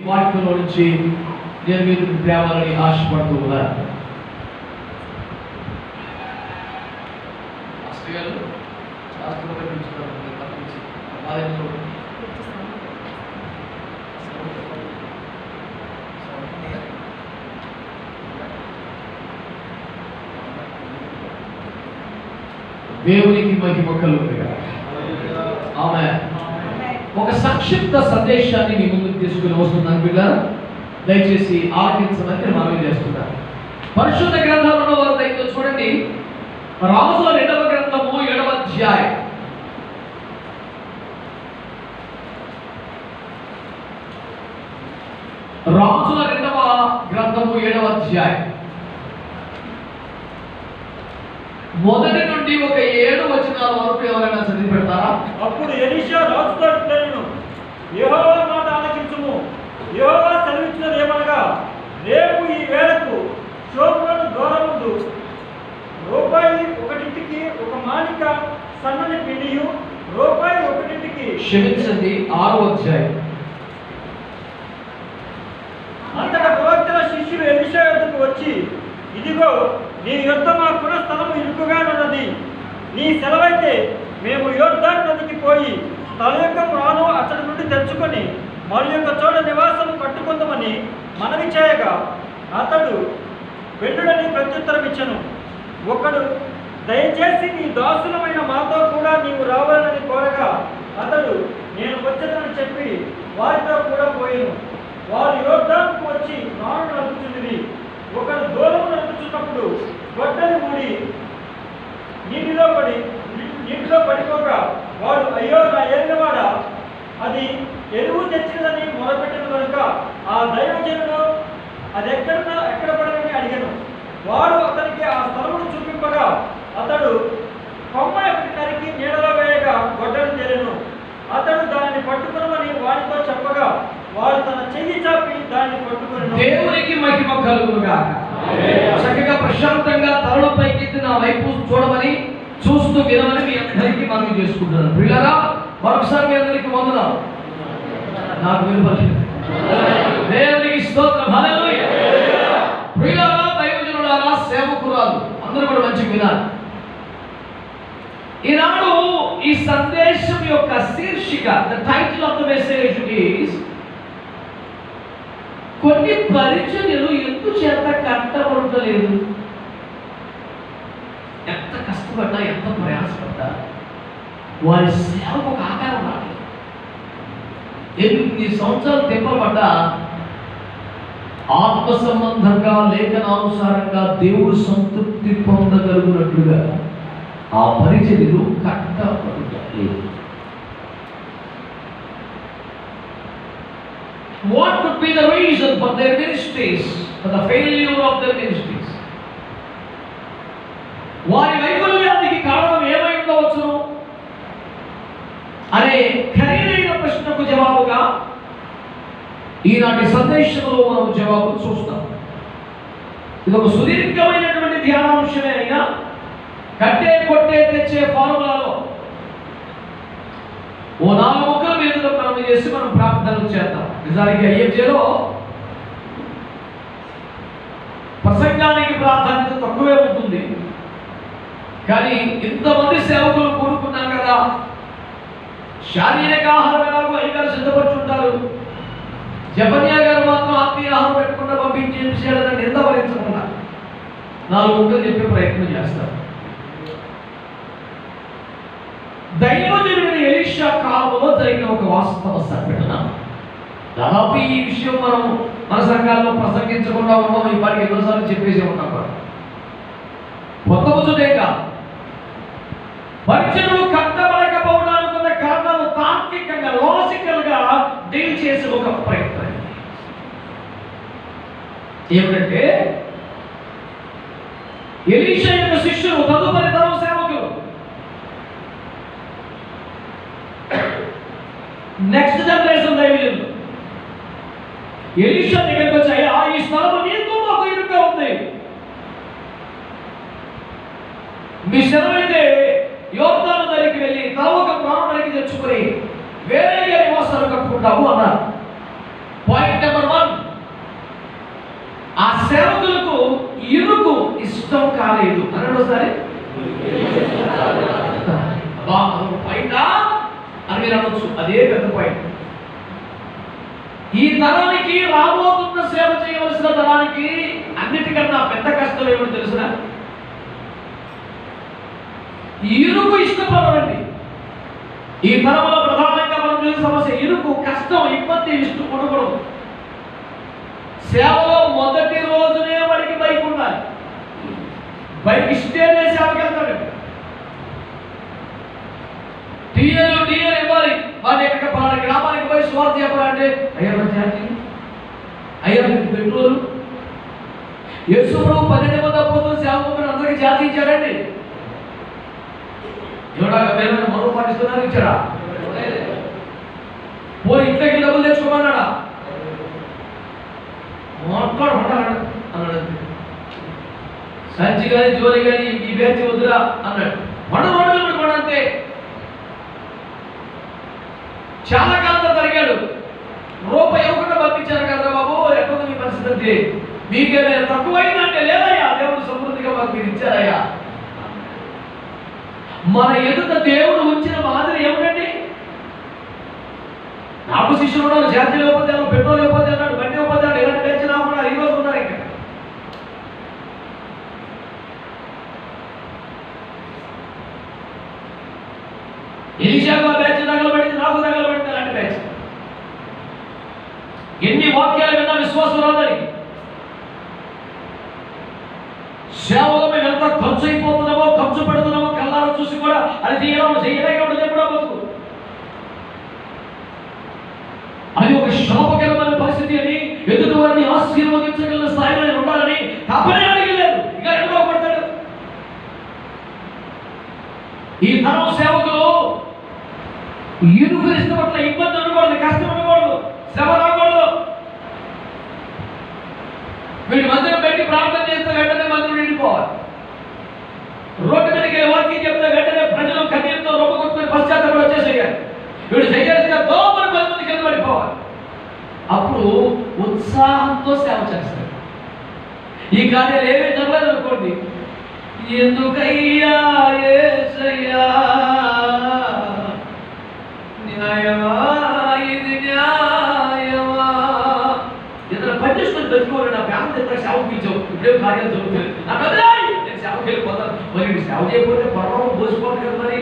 వాక్యంలో నుంచి నేను మీకు తేవాలని ఆశపడుతూ ఉన్నాను. దేవునికి మహిమ కలుగునుగా. ఆమేన్. ఒక సంక్షిప్త సందేశాన్ని మీ ముందుకు తీసుకుని వస్తున్నాను పిల్లలు, దయచేసి ఆలకించమని మనవి చేస్తున్నాను. పరిశుద్ధ గ్రంథంలో వారు దయతో చూడండి, రాజుల 2వ గ్రంథము 7వ అధ్యాయం. రాజుల 2వ గ్రంథము 7వ అధ్యాయం మొదటి నుండి ఒక 7 వచనాల వరకు ఎవరైనా చదివి పెడతారా? అప్పుడు ఎలీషా రాజుతో ఇట్లనెను, యెహోవా మాట ఆలకించుము. యెహోవా సెలవిచ్చినది ఏమనగా, రేపు ఈ వేళకు షోమ్రోను ద్వారముందు రూపాయి 1కి ఒక మానిక సన్నని పిండియు, రూపాయి 1కి క్షమించండి 6వ అధ్యాయం. అంతటా ప్రవక్తల శిష్యులు ఎలీషా యొద్దకు వచ్చి, ఇదిగో నీ యొద్ద మాకున్న స్థలము ఇరుకుగానున్నది. నీ సెలవైతే మేము యోర్దాను నదికి పోయి తల యొక్క ప్రాణం అతడి నుండి తెచ్చుకొని మరి యొక్క చోట నివాసము కట్టుకుందామని మనవి చేయగా, అతడు వెళ్ళుడని ప్రత్యుత్తరం ఇచ్చెను. ఒకడు, దయచేసి నీ దాసులమైన మాతో కూడా నీవు రావాలని కోరగా, అతడు నేను వచ్చేదని చెప్పి వారితో కూడా పోయాను. వారు యోర్దానుకు వచ్చి నాను నడుపుచుండిరి. ఒకడు దూరము నడుపుచున్నప్పుడు గొడ్డలి ఊడి నీటిలో పడిపోగా, వాడు అయ్యో నా ఏలినవాడ, అది ఎరువు తెచ్చినదని మొదలుపెట్టిన కనుక ఆ దైవజనుడు అది ఎక్కడ పడదని అడిగాను. వాడు అతనికి ఆ స్థలమును చూపింపగా, అతడు కొమ్మ నరికి నీడలో వేయగా గొడ్డలి తేలెను. అతడు దానిని పట్టుకునమని వాడితో చెప్పగా, వాడు తన చెయ్యి చాపి దాన్ని పట్టుకుని. దేవునికి మహిమ కలుగునుగాక. చక్కగా ప్రశాంతంగా తలలో పైకెత్తి నా వైపు చూడమని, చూస్తూ వినమని మీ అందరికీ మనవి చేసుకుంటున్నాను. ప్రియులారా, మరొకసారి మీ అందరికీ వందనాలు. నాకు వినపడలేదు. దేవునికి స్తోత్రం. హల్లెలూయా. ప్రియులారా, దైవజనులారా, సేవకురాలు అందరూ కూడా మంచిగా వినాలి. ఈనాడు ఈ సందేశం యొక్క శీర్షిక, the title of the message is, కొన్ని పరిచర్యలు ఎందుచేత కష్టపడలేదు. ఎంత కష్టపడ్డా, ఎంత ప్రయాసపడ్డా వారి సేవకు ఒక ఆకారం రాలేదు. ఎన్ని సంవత్సరాలు తిప్పబడ్డా ఆత్మ సంబంధంగా, లేఖనానుసారంగా దేవుడు సంతృప్తి పొందగలుగునట్లుగా ఆ పరిచర్యలు కట్టబడలేదు. What could be the reason for their ministries, for the failure of their ministries? వారి వైఫల్యానికి కారణం ఏమై ఉండవచ్చు అనే ఖరీదైన ప్రశ్నకు జవాబుగా ఈనాటి సందేశంలో మనం జవాబు చూస్తాం. ఇది ఒక సుదీర్ఘమైనటువంటి ధ్యానాంశమే అయినా కట్టే కొట్టే తెచ్చే ఫార్ములాలో ఓ 4 ముక్కల మీద మనం చేసి మనం ప్రార్థనలు చేద్దాం. నిజానికి ఐఎఫ్జేలో ప్రసంగానికి ప్రాధాన్యత తక్కువే ఉంటుంది, కానీ ఇంతమంది సేవకులు కూడుకున్నాం కదా, శారీరక ఆహారం ఎలాగో అయ్యగారు సిద్ధపడుతుంటారు. జపన్యా గారు మాత్రం ఆత్మీయ ఆహారం పెట్టకుండా పంపించేయాలని నింద భరించకుండా 4 ముక్కలు చెప్పే ప్రయత్నం చేస్తారు. దైవజనుడైన ఎలీషా కాలంలో జరిగిన ఒక వాస్తవ సంఘటన. దాదాపు ఈ విషయం మనం మన సంఘాల్లో ప్రసంగించకుండా ఉన్నాం. ఈ పాటికి ఎన్నోసార్లు చెప్పేసి ఉన్నాం కూడా. కొత్త ముచ్చటే కాదు, పరిచర్యలు కట్టబడకపోవడానికి ఉన్న కారణాలు తార్కికంగా, లాజికల్ గా డీల్ చేసే ఒక ప్రయత్నం ఏమిటంటే, ఎలీషా యొక్క శిష్యులు తదుపరి తరం సేవకులు నెక్స్ట్ జనరేషన్ దైవజనులు ఎలీషా దగ్గరికి వచ్చాయి. ఈ స్థలము నీకు మాకు ఇరుగ్గా ఉంది, మీ సెలవైతే యోర్దాను దగ్గరికి వెళ్ళి తల ఒక ప్రాణం తెచ్చుకుని వేరే నివాసాలు కట్టుకుంటాము అన్నారు. పాయింట్ నెంబర్ సేవకులకు ఇరుకు ఇష్టం కాలేదు అన్నాడు ఒకసారి. పాయింట్ అని మీరు అనొచ్చు, అదే పెద్ద పాయింట్. ఈ తరానికి, రాబోతున్న సేవ చేయవలసిన తరానికి అన్నిటికన్నా పెద్ద కష్టం ఏమిటో తెలుసునా? ఇరుకు ఇష్టపడరండి. ఈ తరంలో ప్రధానంగా మనం చూసే సమస్య ఇరుకు, కష్టం, ఇబ్బంది ఇష్టపడకూడదు. సేవలో మొదటి రోజునే వాడికి బైక్ ఉండాలి. బైక్ ఇస్తేనే సేవకి వెళ్తాడు. డిఎల్ ఇవ్వాలి. వాడి ఎక్కడ పలానా గ్రామానికి పోయి సువార్త చెప్పాలంటే అయ్యా ఛార్జీ, అయ్యా పెట్రోల్. యేసు ప్రభు 12 మంది అపోస్తలులు సేవకులు అందరికీ ఛార్జీ ఇచ్చాడండి. ఎవరైనా మరో పాటిస్తున్నారు ఇచ్చారా? పోయి ఇంట్లోకి డబ్బులు తెచ్చుకోమన్నాడా? మాట్లాడు అన్నాడు. సంచి కానీ జోలి కానీ ఈ బ్యాచ్ వద్దురా అన్నాడు. మన అంతే. చాలా కాలంతో జరిగాడు. రూపాయి ఇవ్వకుండా పంపించారు కదా బాబు, ఎక్కడ మీ పరిస్థితి అంటే మీకేమైనా తక్కువైందంటే లేదయ్యా, దేవుడు సమృద్ధిగా మాకు మీరు ఇచ్చారయ్యా. మన ఎదుట దేవుడు ఉంచిన మాదిరి ఏమిటండి? నాకు శిష్యులు ఉన్నారు, జాతి లేకపోతే పెట్రోల్ లేకపోతే అన్నాడు, బండి లేకపోతే అన్నాడు, ఇలాంటి పెంచి నాకు ఉన్నారు, ఈ రోజు ఉన్నారు. ఇంకా ఎలీషాకు ఆ బ్యాచ్ తగలబడింది, నాకు తగలబడింది అలాంటి బ్యాచ్. ఎన్ని వాక్యాలు విన్నా విశ్వాసం రాదని. సేవలో మేము ఎంత ఖర్చు అయిపోతున్నామో, ఖర్చు పెడుతున్నామో కళ్ళారా చూసి కూడా అది చేయలేక ఉండదు కూడా బతుకు. అది ఒక శాపకరమైన పరిస్థితి అని, ఎదుటి వారిని ఆశీర్వదించగలిగిన స్థాయిలో నేను ఉండాలని తప్పనే అడిగలేదు. ఇక ఎందుకో పడతాడు. ఈ తరం సేవకులు ఇరుకు ఇష్టపట్ల ఇబ్బంది ఉండకూడదు, కష్టం ఉండకూడదు, శ్రమ రాకూడదు. వీడి మందిరం పెట్టి ప్రార్థన చేస్తే వెంటనే మందిరం నిండిపోవాలి. రోడ్డు మీదకి వాక్యం చెప్తే వెంటనే ప్రజలు కన్నీరుతో రొప్పగొట్టుకుని పశ్చాత్తాపం వచ్చేసేయాలి. వీడు చేయాల్సిన దోమని 10 మంది కింద పడిపోవాలి. అప్పుడు ఉత్సాహంతో సేవ చేస్తారు. ఈ కార్యాలు ఏమీ జరగలేదు అనుకోండి, ఎందుకయ్యా యేసయ్యా న్యాయమా ఇది న్యాయమా, ఏదైనా పని చేసుకొని పెట్టుకోవాలి. నా ఫ్యామిలీ ఎంత సేవ పిలిచావు, ఇప్పుడే కార్యాలు జరుగుతుంది, నాకు అదే నేను సేవకి వెళ్ళిపోతాను. మరి వీడు సేవ చేయకపోతే పర్వాలు పోసుకోవాలి కదా. మరి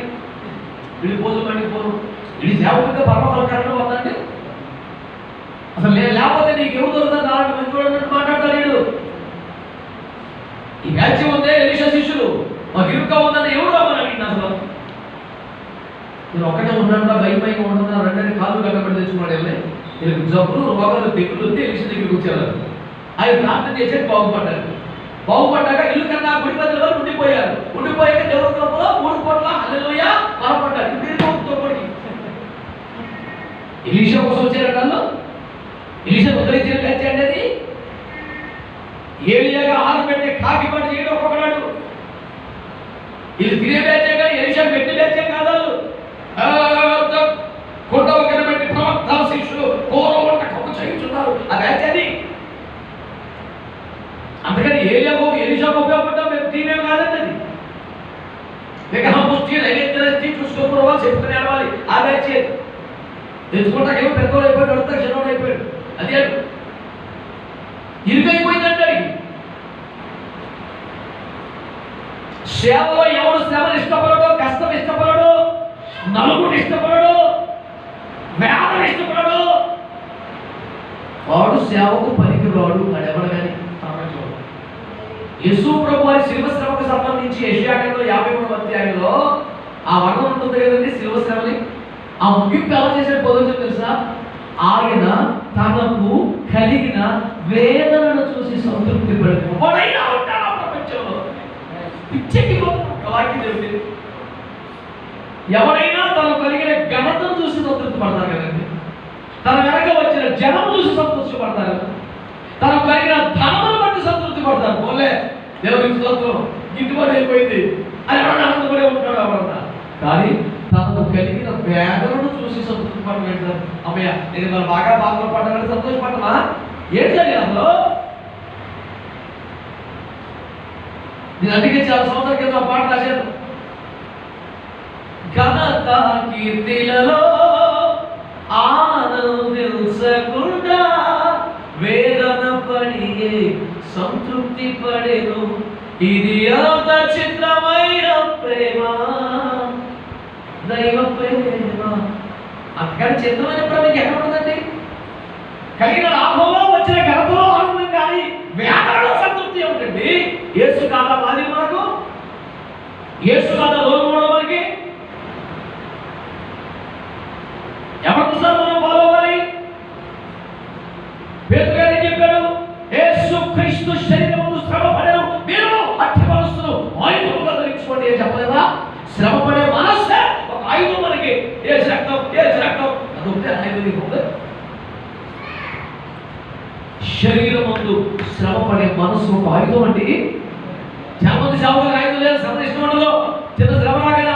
వీడి పోజు పండిపోరు, వీడి సేవకుడిగా పర్వాలు కరెక్ట్ పోతాండి. అసలు లేకపోతే నీకు ఎవరు దొరుకుతుంది అలాంటి మంచి చూడన్నట్టు మాట్లాడతాడు వీడు. ఈ బ్యాచ్ ఉందే ఎలీషా శిష్యులు, మాకు ఇరుగ్గా ఉందని ఎవరు రామని అసలు నేను ఒక్కటే ఉన్నాడా, భయం ఉంటున్నా, రెండని కాళ్ళు కట్టబడి తెచ్చుకున్నాడు. వెళ్ళి వీళ్ళకి జబ్బులు, రోగాలు, తెగులు వస్తే ఎలీషా దగ్గరికి వచ్చారు. ఆయన ప్రార్థన చేసేది బాగుపడ్డారు. బాగుపడ్డాక ఇల్లు కన్నా గుడి మధ్యలో ఉండిపోయారు. ఉండిపోయాక దేవుడి లోపల 3 కోట్ల హల్లెలూయా బలపడ్డారు. ఇంటికి ఎలీషా కోసం వచ్చారు వాళ్ళు. ఎలీషా ఉద్ధరించిన బ్యాచ్ అండి అది. ఏలియాగా ఆహారం పెట్టే కాకి పని చేయడం ఒక్కొక్కడు. వీళ్ళు తినే బ్యాచే కానీ ఎలీషా పెట్టి బ్యాచే కాదు. కొండ ఒకటి పెట్టి ప్రవక్త శిష్యులు కూర వంట కప్పు చేయించున్నారు, ఆ బ్యాచ్ అది. అందుకని ఏలియాకు ఎలీషాకు ఉపయోగపడ్డా మేము తినేం కాదండి అది. విగ్రహం పుష్టి నైవేద్యం చూసుకోవాలి, చెప్పుకుని నడవాలి, ఆ బ్యాచ్ తెచ్చుకుంటాకేమో పెద్దోడు అయిపోయాడు, అడుగుతా చిన్నోడు అయిపోయాడు. అది ఇరుకైపోయిందంటే సేవలో ఎవడు శ్రమను ఇష్టపడడు, కష్టం ఇష్టపడడు, నలుగురు ఇష్టపడడు, వేదన ఇష్టపడడు, వాడు సేవకు పనికి రాడు. వాడెవడు కానీ యేసు ప్రభు వారి శిలువ శ్రమకు సంబంధించి యెషయా గ్రంథం 53వ అధ్యాయంలో ఆ వర్ణన ఉంటుంది కదండి శిలువ శ్రమని. ఆ ముగింపు ఎలా చేసాడు పొందొచ్చు తెలుసా? ఆయన తనకు కలిగిన వేదనను చూసి సంతృప్తి పడిపోయినా ఉంటాడు ప్రపంచంలో. పిచ్చెక్కి వాక్యం చెప్పింది. ఎవరైనా తనకు కలిగిన ఘనతను చూసి సంతృప్తి పడతారు కదండి. తన వెనక వచ్చిన జనం చూసి సంతృప్తి పడతారు. తనకు కలిగిన ధనమును బట్టి సంతృప్తి పడతారు. పోలే దేవుడికి స్తోత్రం, గిట్టుబాటు అయిపోయింది అని ఎవరైనా ఆనందపడే ఉంటాడు ఎవరన్నా. కానీ తనకు కలిగిన వేదనను చూసి సంతృప్తి పడలేదు. అమ్మయ్య నేను బాగా బాధలు పడ్డానని సంతోషపడ్డా. ఏంటి జరిగింది అసలు? నేను అందుకే చాలా సంవత్సరాల క్రితం ఆ పాట రాశాను. ఘనత కీర్తిలలో ఆనందించకుండా వేదన పడి సంతృప్తి పడేను, ఇది అంత చిత్రమైన ప్రేమ, దైవ ప్రేమ. అంతకని చిత్రమైన ప్రేమ ఎక్కడ ఉంటుందండి? కలిగిన లాభంలో వచ్చిన ఘనతలో ఆనందం కానీ వేదనలో సంతృప్తి ఏమిటండి? యేసు కాదా మాది మనకు? యేసు కాదా లోకం మనకి? ఎవరికోసం మనం ఫాలో అవ్వాలి? పేతురు గారు ఏం చెప్పాడు? యేసు క్రీస్తు శరీరమును శ్రమ పడేను, మీరు అట్టి మనస్సును ఆయుధముగా ధరించుకోండి అని చెప్పలేదా? శ్రమ పడే మనస్సే ఒక ఆయుధం మనకి. యేసు రక్తం అదొకటే ఆయుధం ఉంది. శరీరం ముందు శ్రమ పడే మనసు ఒక ఆయుధం అండి. చాలా మంది సేవకులకు ఆయుధం లేదు, శ్రమ ఇష్టం ఉండదు. చిన్న శ్రమ రాగానే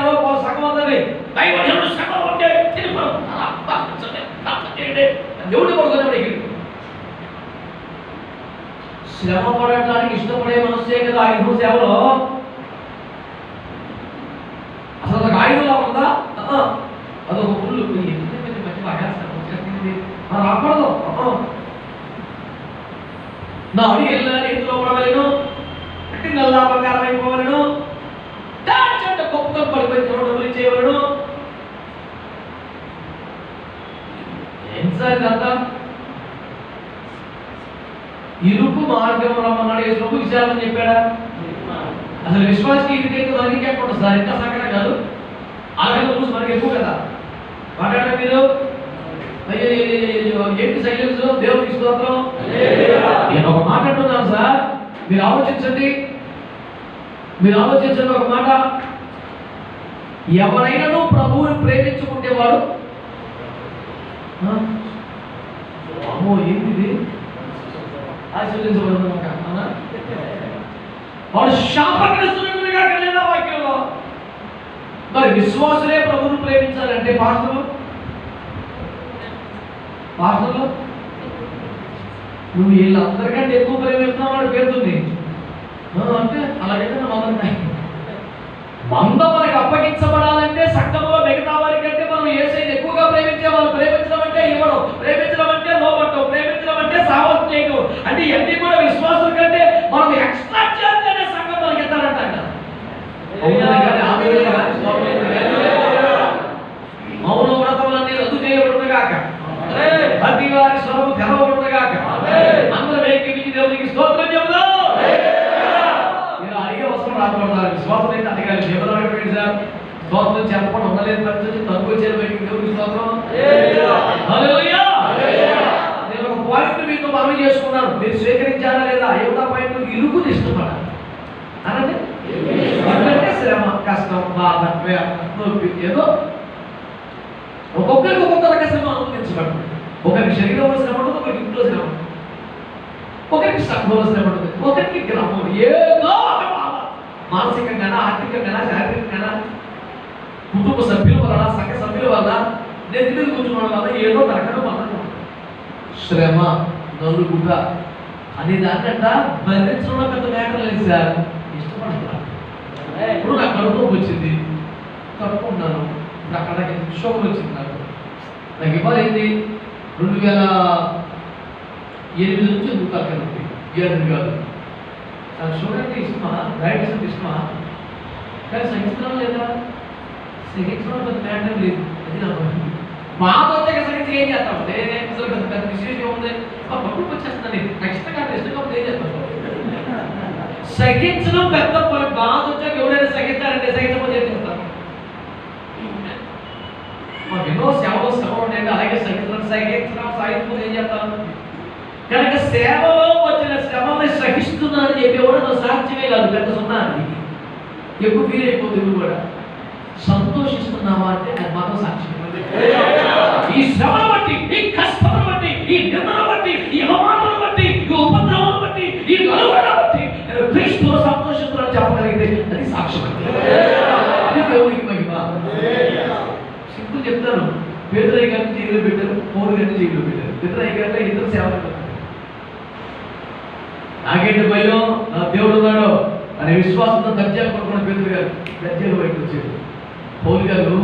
సగం ఉందండి. దైవజనుడు శ్రమ ఉంటే దేవుడు పడుకునే శ్రమ పడటానికి ఇష్టపడే మనసే కదా ఆయుధం సేవలో. అసలు ఒక ఆయుధంలా ఉందా? అదొక పుల్లు మంచి బాగా రాకూడదు. నా అడిగి వెళ్ళిన రీతిలో పడవలను, అంటే నల్లా బంగారం అయిపోవలను, దాని చెంత గొప్ప పడిపోయి డబ్బులు చేయవలను. ఏం సార్ ఇదంతా? ఇరుకు మార్గం రమ్మన్నాడు యేసు. విశాలని చెప్పాడా? అసలు విశ్వాసకి ఇరుకైతే మనకి ఎక్కడ సార్ ఇంకా సంకటం కాదు. అలాగే రూల్స్ మనకి ఎక్కువ కదా. మాట్లాడారు మీరు? ఏంటి సైలెన్స్? దేవుడికి స్తోత్రం. నేను ఒక మాట అంటున్నాను సార్, మీరు ఆలోచించండి ఒక మాట. ఎవరైనా ప్రభువుని ప్రేమించుకుంటేవాడు అమ్మో ఏంటిది ఆశీర్వదించబడుతున్నా వాడు శాపగ్రస్తులుగా కలిగిన వాక్యంలో. మరి విశ్వాసులే ప్రభువుని ప్రేమించాలంటే పాస్టర్లు నువ్వు వీళ్ళందరికంటే ఎక్కువ ప్రేమిస్తున్నావు వాడు పేరుతుంది అంటే అలాగైతే మంద మనకి అప్పగించబడాలంటే సక్రమంలో మిగతా వారి కంటే మనం ఏసైని ఎక్కువగా ప్రేమించే వాళ్ళు. ప్రేమించడం అంటే ఇవ్వడం, ప్రేమించడం అంటే లోపట్టం, ప్రేమించడం అంటే సాహసం చేయడం, అంటే ఇవన్నీ కూడా విశ్వాసం కంటే మనం ఎక్స్ట్రా చేస్తేనే సంఘం మనకి ఎత్తారంట. మౌన వ్రతములన్నీ రద్దు చేయబడునుగాక, ప్రతి వారి స్వరము తెరవబడునుగాక, అందరం ఏకీపించి దేవునికి స్తోత్రం చెబుదాం. మీరు అడిగే అవసరం రాకూడదు. విశ్వాసం అయితే అడగాలి. జీవనం ఏంటి సార్? స్తోత్రం చెప్పకుండా ఉండలేదు పరిస్థితి తక్కువ వచ్చేది బయటికి. దేవునికి స్తోత్రం. హల్లెలూయా. నేను ఒక పాయింట్ మీతో మనవి చేసుకున్నాను, మీరు స్వీకరించారా లేదా? ఏమిటా పాయింట్? ఇరుకుని ఇష్టపడాలి అనంటే ఎందుకంటే శ్రమ, కష్టం, బాధ, నొప్పి ఏదో ఒక్కొక్కరికి ఒక్కొక్క రక శ్రమ అనుమతించబడుతుంది. ఒకరికి శరీరంలో శ్రమ ఉంటుంది, ఒకరికి ఇంట్లో శ్రమ ఉంటుంది, ఒకరికి సంఘంలో శ్రమ ఉంటుంది, ఒకరికి గ్రామం. ఏదో ఒక బాధ మానసికంగా, ఆర్థికంగా, శారీరకంగా, కుటుంబ సభ్యుల వల్ల, సంఘ సభ్యుల వల్ల, నెత్తి మీద కూర్చోవడం వల్ల ఏదో తరగడం వల్ల శ్రమ, నలుగుట అనే దాన్నంట భరించడంలో పెద్ద మేకలు లేదు సార్. ఇష్టపడుతున్నా. ఇప్పుడు నాకు కడుపు వచ్చింది, కడుపుకున్నాను. ఇప్పుడు అక్కడ షుగర్ వచ్చింది. నాకు ఇవాళ ఏంటి 2008 నుంచి ఎందుకు తగ్గండి 7 కాదు. నాకు షుగర్ అంటే ఇష్టమా, డయాబెటీస్ అంటే ఇష్టమా, కానీ సహించడం లేదా? సహించడం పెద్ద మ్యాటర్ లేదు. అది నా బాధ వచ్చాక సహించి ఏం చేస్తాం? నేనేం పెద్ద విశేషం ఉంది, పట్టుకు వచ్చేస్తుంది. నాకు ఇష్టం కాదు, ఇష్టం కాబట్టి ఏం చేస్తాం? సహించడం పెద్ద బాధ వచ్చాక ఎవరైనా సహిస్తారంటే సహించకపోతే ఏం చేస్తాం? మాకు ఎన్నో సేవలు ఉంటాయండి. అలాగే సాహిత్యం ఏం చేస్తాం? కనుక సేవలో వచ్చిన శ్రమని సహిస్తున్నానని చెప్పేవాడు నా సాధ్యమే కాదు, పెద్ద సున్నాను. ఎక్కువ ఫీల్ అయిపోతుంది కూడా. సంతోషిస్తున్నావా అంటే అది మాత్రం సాక్ష్యం. ఈ శ్రమను బట్టి, ఈ కష్టమును బట్టి, ఈ నిందను బట్టి, ఈ అవమానాలను బట్టి, ఈ ఉపద్రవాలను బట్టి, ఈ నలుగురిని బట్టి నేను క్రీస్తులో సంతోషిస్తున్నాను చెప్పగలిగితే అది సాక్ష్యం. అది దేవునికి మహిమ. సింపుల్ చెప్తాను. పేదరాయి గారిని జైల్లో పెట్టారు, పౌరు గారిని జైల్లో పెట్టారు. పేదరాయి గారిలో ఇద్దరు సేవలు. నాకేంటి భయం? నా దేవుడు ఉన్నాడు. అనే విశ్వాసంతో దర్జాలు కొనుక్కున్న పేతురు గారు దర్జాలు బయటకు వచ్చాడు. పౌలు గారు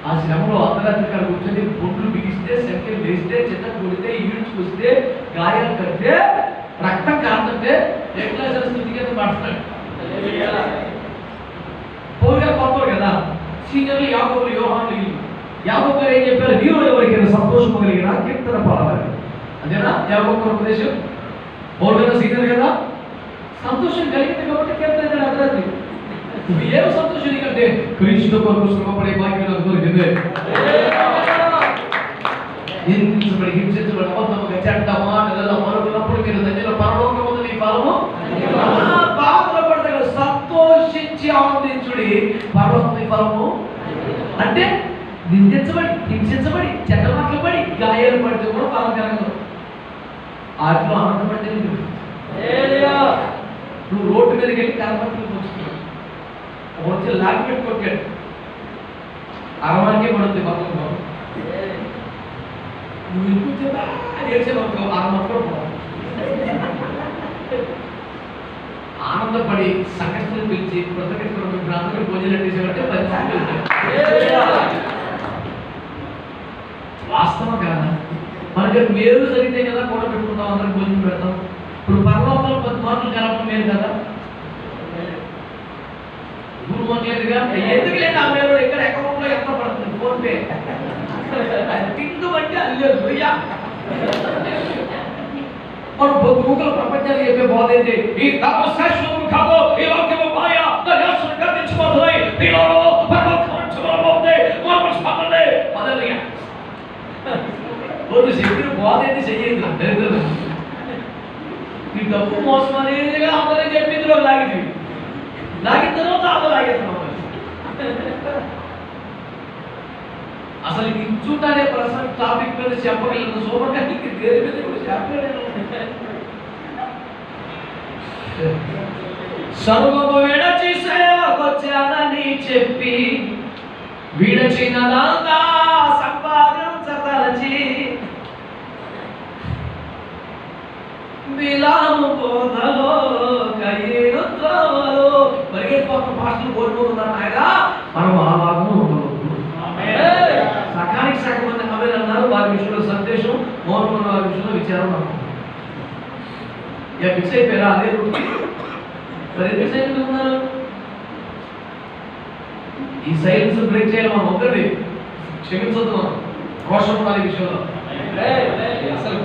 ఆ శ్రమలో అర్ధరాత్రి కాడ కూర్చొని బొడ్లు బిగిస్తే, సంఖ్యలు వేస్తే, చిన్న కొడితే, ఈడ్చుకొస్తే, గాయాలు కడితే, రక్తం కారుతుంటే ఎట్లా స్థితి కింద పడుతున్నాడు. పౌలు గారు కొత్తవారు కదా, సీనియర్లు యాకోబులు, యోహానులు. యాకోబు గారు ఏం చెప్పారు? నీవు ఎవరికైనా సంతోషం కలిగిన కీర్తన పాడాలి. అదేనా యాకోబు గారి ఉపదేశం? పౌలు గారు సీనియర్ కదా, సంతోషం కలిగింది కాబట్టి కీర్తన అర్ధరాత్రి. ఏం సంతోషం నీకంటే క్రీస్తు కొరకు శ్రమపడే భాగ్యం నాకు దొరికింది. హింసించబడి అబద్ధముగా చెడ్డ మాటలలో మరుగునప్పుడు మీరు ధన్యుల పరలోకముందు మీ ఫలము బాధలు పడతారు. సంతోషించి ఆనందించుడి, పరలోకం మీ ఫలము. అంటే నిందించబడి, హింసించబడి, చెడ్డ మాటలు పడి, గాయాలు పడితే కూడా ఫలం కలగదు. వాటిలో ఆనందపడితే నువ్వు రోడ్డు మీదకి వెళ్ళి కరపత్రులు పోస్తున్నావు, వచ్చి లాగి పెట్టుకోట్లేదు, అరమానికే పడుతుంది పక్కన. నువ్వు ఇంకొంచెం ఏడ్చేవరకు అరమక్కడ ఆనందపడి సంకష్టం పిలిచి కృతజ్ఞతలు అందరూ భోజనం చేసేవంటే వాస్తవం కాదా? మనకి మేలు జరిగితే కదా కూడా పెట్టుకుంటాం, అందరికి భోజనం పెడతాం. ఇప్పుడు పర్లోకంలో 10 మాటలు కలపడం మేలు కదా, గురుమట్లేదుగా. ఎందుకు లేదు ఆ మేలు? ఇక్కడ అకౌంట్లో ఎంత పడుతుంది? ఫోన్పే తిందు బట్టి అల్లేదు. మనం గూగుల్ ప్రపంచానికి చెప్పే బోధ ఏంటి? ఈ తమ శాశ్వతం కాదు, ఈ వాక్యము మాయ, దర్యాసను గర్తించిపోతున్నాయి. మీలో పరమోక్షమవుతుంది, మోక్షమవుతుంది. హల్లెలూయా. రోజు చెప్పిన బోధ ఏంటి? చెయ్యేది ఈ డబ్బు మోసం అనేదిగా అందరూ చెప్పింది లాగింది, లాగిన తర్వాత అందరూ లాగేస్తున్నాం. అసలు ఇచ్చుంటానే ప్రశ్న టాపిక్ మీద చెప్పగలను, సూపర్గా దేని మీద కూడా చెప్పలేను. సర్వము విడచి సేవకొచ్చానని చెప్పి విడచినదంతా సంపాదించదలచి బిలాము బోధలో కయ్యేను త్రోవలో పరిగెత్తుకోక పాస్టర్లు కోరుకుంటున్నారు. ఆయన మనం ఆ భాగంలో ఉండవచ్చు. సకానికి సగం మంది అమీర్ అన్నారు, వారి విషయంలో సందేశం, మౌనం వారి విషయంలో విచారం అనుకుంటున్నారు. ఇక ఫిక్స్ అయిపోయారా? అదే మరి ఫిక్స్ అయిపోతున్నారు. ఈ సైన్స్ బ్రేక్ చేయాలి. మనం ఒకటి క్షమించొద్దు, మనం రోషం వారి విషయంలో అసలు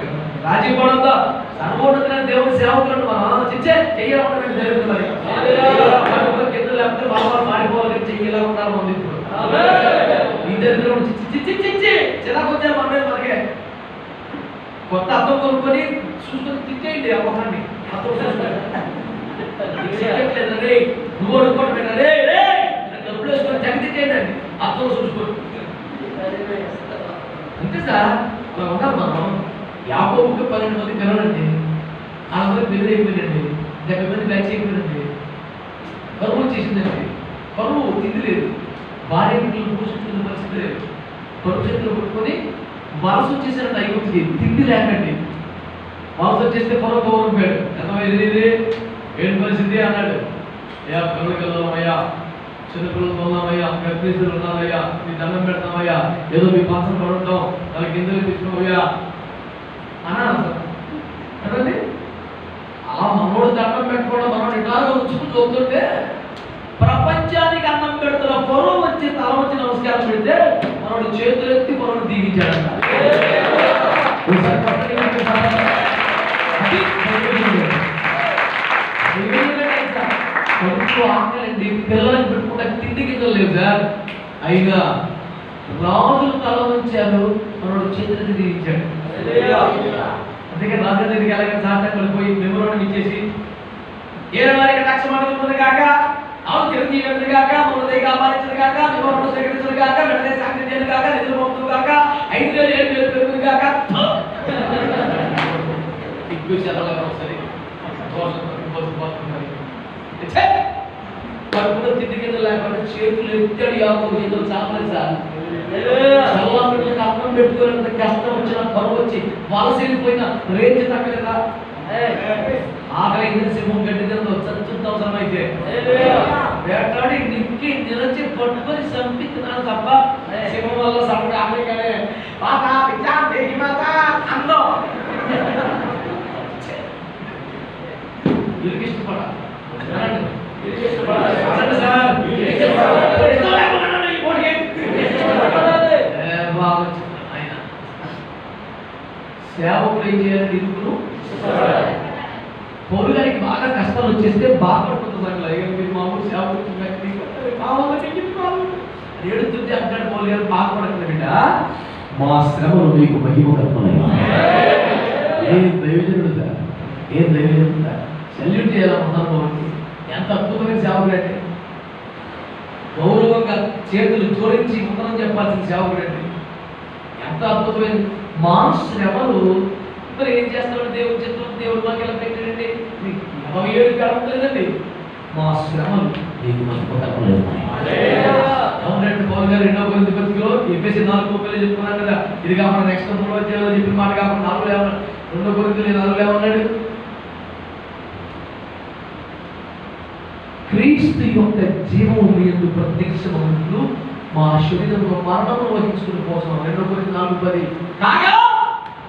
రాజీ పడొద్దా. సర్వోన్నతమైన దేవుని సేవకులను మనం చెయ్యాలంటే జరుగుతుంది. కింద లేకపోతే బాబా మాడిపోవాలి, చెయ్యేలా ఉండాలి. మంది ఇప్పుడు ఈ దగ్గర చిరాకొచ్చారు మన మీద. మనకే కొత్త అర్థం కొనుక్కొని చూసుకొని తిట్టేయండి ఆ ముఖాన్ని. నువ్వు అనుకోవడం డబ్బులు వేసుకొని జగతిట్టేయండి అండి అర్థం చూసుకొని. అంతే సార్, అలా ఉండాలి. మనం యాకోబుకి 12 మంది పిల్లలండి, అందరూ పెళ్లి అయిపోయిందండి, 70 మంది బ్యాచ్ అయిపోయిందండి. కరువు చేసిందండి, కరువు తిండి లేదు, భార్య బిడ్డలు పోషించిన పరిస్థితి లేదు. కరువు చేతులు కొట్టుకొని వలస వచ్చేసారండి ఐగుప్తుకి, తిండి లేకండి. వలస వచ్చేస్తే పొలం గౌరవం పోయాడు. ఎంతమైంది ఏడు పరిస్థితి అన్నాడు. అయ్యా పిల్లలకి వెళ్దామయ్యా, చిన్నపిల్లలతో ఉన్నామయ్యా, గర్భిణీలు ఉన్నామయ్యా, మీ దండం పెడతామయ్యా, ఏదో మీ పాత్ర పడుంటాం, వాళ్ళకి ఎందుకు తెచ్చుకోవయ్యా అన్నాడు. కదండి అలా మనోడు దండం పెట్టుకోవడం, మనోడు ఇట్లాగా ఉంచుకుని చూస్తుంటే ప్రపంచానికి అన్నం పెడుతున్న పొలం వచ్చి తల వచ్చి నమస్కారం పెడితే మనోడు చేతులు ఎత్తి మనోడు దీవించాడంట. ఆకలండి, పిల్లలకి పెట్టుకుంటే తిండి గింజలు లేవు సార్. అయినా రాజులు తల వంచారు, మనోడు చేతులకి దీవించాడు. అందుకే రాజు దగ్గరికి ఎలాగ సాట కలిపోయి మెమోరాండం ఇచ్చేసి ఏడు వారికి లక్ష మంది కాక, అవును చిరంజీవి కాక, మృదయ ఆపాదించదు కాక, మెమోరాండం స్వీకరించదు కాక, వెంటనే సాక్షి చేయదు కాక, నిధులు పంపుతుంది కాక, 5,000 7,000 పెరుగుతుంది కాక, సిగ్గు చెరలాగా వస్తుంది. కడుపులో తిండి కింద లేకుండా చేతులు ఎత్తాడు యాకోబు. చేతులు చాపలేదు సార్. అన్నం పెట్టుకోవాలంటే కష్టం వచ్చిన బరువు వచ్చి వలస వెళ్ళిపోయిన రేంజ్ తగ్గలేదా? ఆకలి సింహం గడ్డి తిందో చచ్చుద్దా అవసరమైతే వేటాడి నిక్కి నిలచి పట్టుకొని చంపించినాను తప్ప సింహం వల్ల సముద్ర ఆమెకనే పాత పిచ్చా దేగి మాత అందో ఇరికి ఇష్టపడాలి సేవకుడు ఏం చేయాలి? ఇరుకును పౌలు గారికి బాగా కష్టాలు వచ్చేస్తే బాధపడుతుంది. మీరు మామూలు సేవకుడు ఏడుతుంటే అంటాడు పౌలు గారు, బాధపడుతుంది బిడ్డ, మా శ్రమలు మీకు మహిమ కల్పనయ్యా. ఏం దైవజనుడు సార్, ఏం దైవజనుడు సార్, సెల్యూట్ చేయాలనుకున్నారు పౌరుకి. ఎంత అద్భుతమైన సేవకుడు అంటే, గౌరవంగా చేతులు జోడించి ఉత్తరం చెప్పాల్సిన సేవకుడు అంటే ఎంత అద్భుతమైన. మా శ్రమలు మరి ఏం చేస్తాడు? దేవుడు చిత్రం, దేవుడు మాకు ఎలా పెట్టాడండి? మీకు 27 కలపలేదండి. మా శ్రమలు మీకు మహిమ కలపలేదు. అవునండి, పౌలు గారు 2వ కొరింథీ పత్రికలో ఎఫెసీ 4:30 చెప్తున్నాను కదా. ఇది కాకుండా నెక్స్ట్ 3వ అధ్యాయంలో చెప్పిన మాట కాకుండా 2వ కొరింథీ 4 ఏమన్నాడు? క్రీస్తు యొక్క జీవము మీయందు ప్రత్యక్షమైనట్లు మా శరీరంలో మరణము వహించుకుని కోసం 2వ కొరింథీ 4:10 కాగా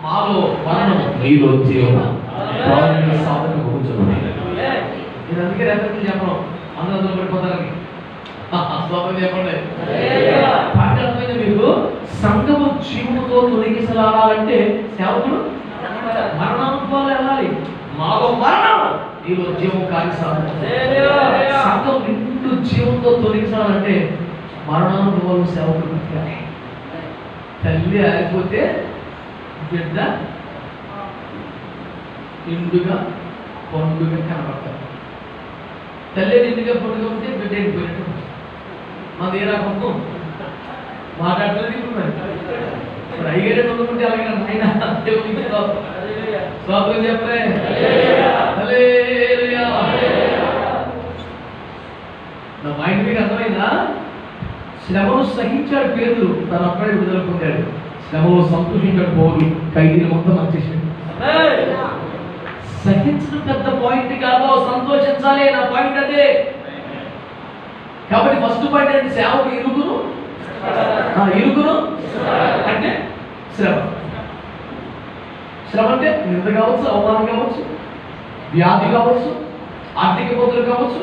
మాలో మరణము మీలో జీవము సాధన కూర్చున్నాయి. నేను అందుకే రెఫరెన్స్ చెప్పడం అందరూ పడిపోతారని స్వామి చెప్పండి. పాట అర్థమైంది మీకు? సంఘము జీవముతో తొలగించాలంటే సేవకుడు మరణానుభవాలు వెళ్ళాలి. మాలో మరణం నీలో జీవం కార్యసాధన. సంఘం నిండు జీవంతో తొలగించాలంటే మరణానుభవాలు సేవకుడు పెట్టాలి. తల్లి ఆగిపోతే బిడ్డ నిండుగా పండుగ కనబడతారు. తల్లి నిండుగా పండుగ ఉంటే బిడ్డ అయిపోయినట్టు. మాది ఏ రకము మాట్లాడుతుంది. ఇప్పుడు అయ్యేదే చదువుకుంటే అలాగే ఆయన స్వాగతం చెప్పలే. నా మైండ్ మీకు అర్థమైందా? శ్రమను సహించాడు పేతురు, తను అప్పుడే విడుదల పొందాడు. శ్రమలో సంతోషించాడు పౌలు, ఖైదీలు మొత్తం వచ్చేసాడు. సహించడం పెద్ద పాయింట్ కాదు, సంతోషించాలి. నా పాయింట్ అదే. కాబట్టి ఫస్ట్ పాయింట్ ఏంటి? సేవకు ఇరుగును అంటే శ్రమ. శ్రమ అంటే నింద కావచ్చు, అవమానం కావచ్చు, వ్యాధి కావచ్చు, ఆర్థిక ఇబ్బందులు కావచ్చు,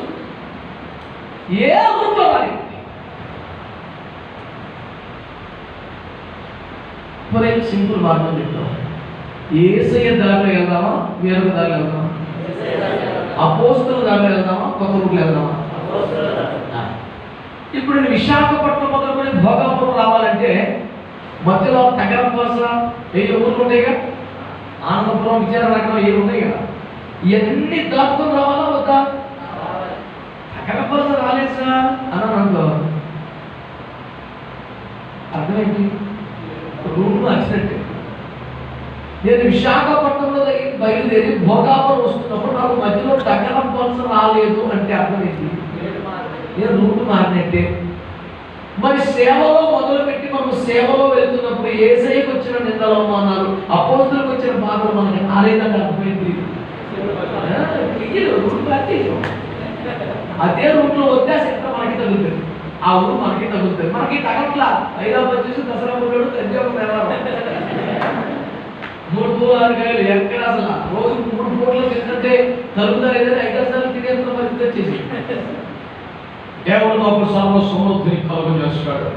ఏ రూపంలో కానీ. మరి సింపుల్ మార్గం చెప్తాం. యేసయ్య దారిలో వెళ్దామా, వేరొక దారిలో వెళ్దామా? అపోస్తల దారిలో వెళ్దామా, కొత్త రూట్లో వెళ్దామా? ఇప్పుడు నేను విశాఖపట్నం మొదలుకొని భోగాపురం రావాలంటే మధ్యలో తగరం వలస 1000 ఊర్లు ఉంటాయిగా, ఆనందపురం, విజయనగరం 7 ఉన్నాయిగా. ఇవన్నీ దాటుకొని రావాలా వద్దా? తగరం వలస రాలేదు సార్ అన్నాను అనుకో, అర్థమేంటి? రూమ్ వచ్చినట్టే. నేను విశాఖపట్నంలో బయలుదేరి భోగాపురం వస్తున్నప్పుడు నాకు మధ్యలో తగరం వలస రాలేదు అంటే అర్థమేంటి? నేను రూట్ మారినట్టే. మరి సేవలో మొదలుపెట్టి మనం సేవలో వెళ్తున్నప్పుడు యేసయ్యకు వచ్చిన నిందలు, అవమానాలు, అపోస్తలులకు వచ్చిన బాధలు మనకి రాలేదని అర్థమైంది. అదే రూట్లో వస్తే ఆ సెంటర్ మనకి తగులుతుంది, ఆ ఊరు మనకి తగులుతుంది. మనకి తగట్లా. హైదరాబాద్ చూసి దసరా పుట్టాడు, తంజావూరు వెళ్ళాలి, 3 పూలు 6 కాయలు ఎక్కడ అసలు రోజు 3 పూటలు తింటే తరుగుతారు. ఏదైనా 5 సార్లు తినేంత పరిస్థితి వచ్చేసి దేవుడు మాకు సర్వ సమృద్ధిని కలుగు చేస్తాడు.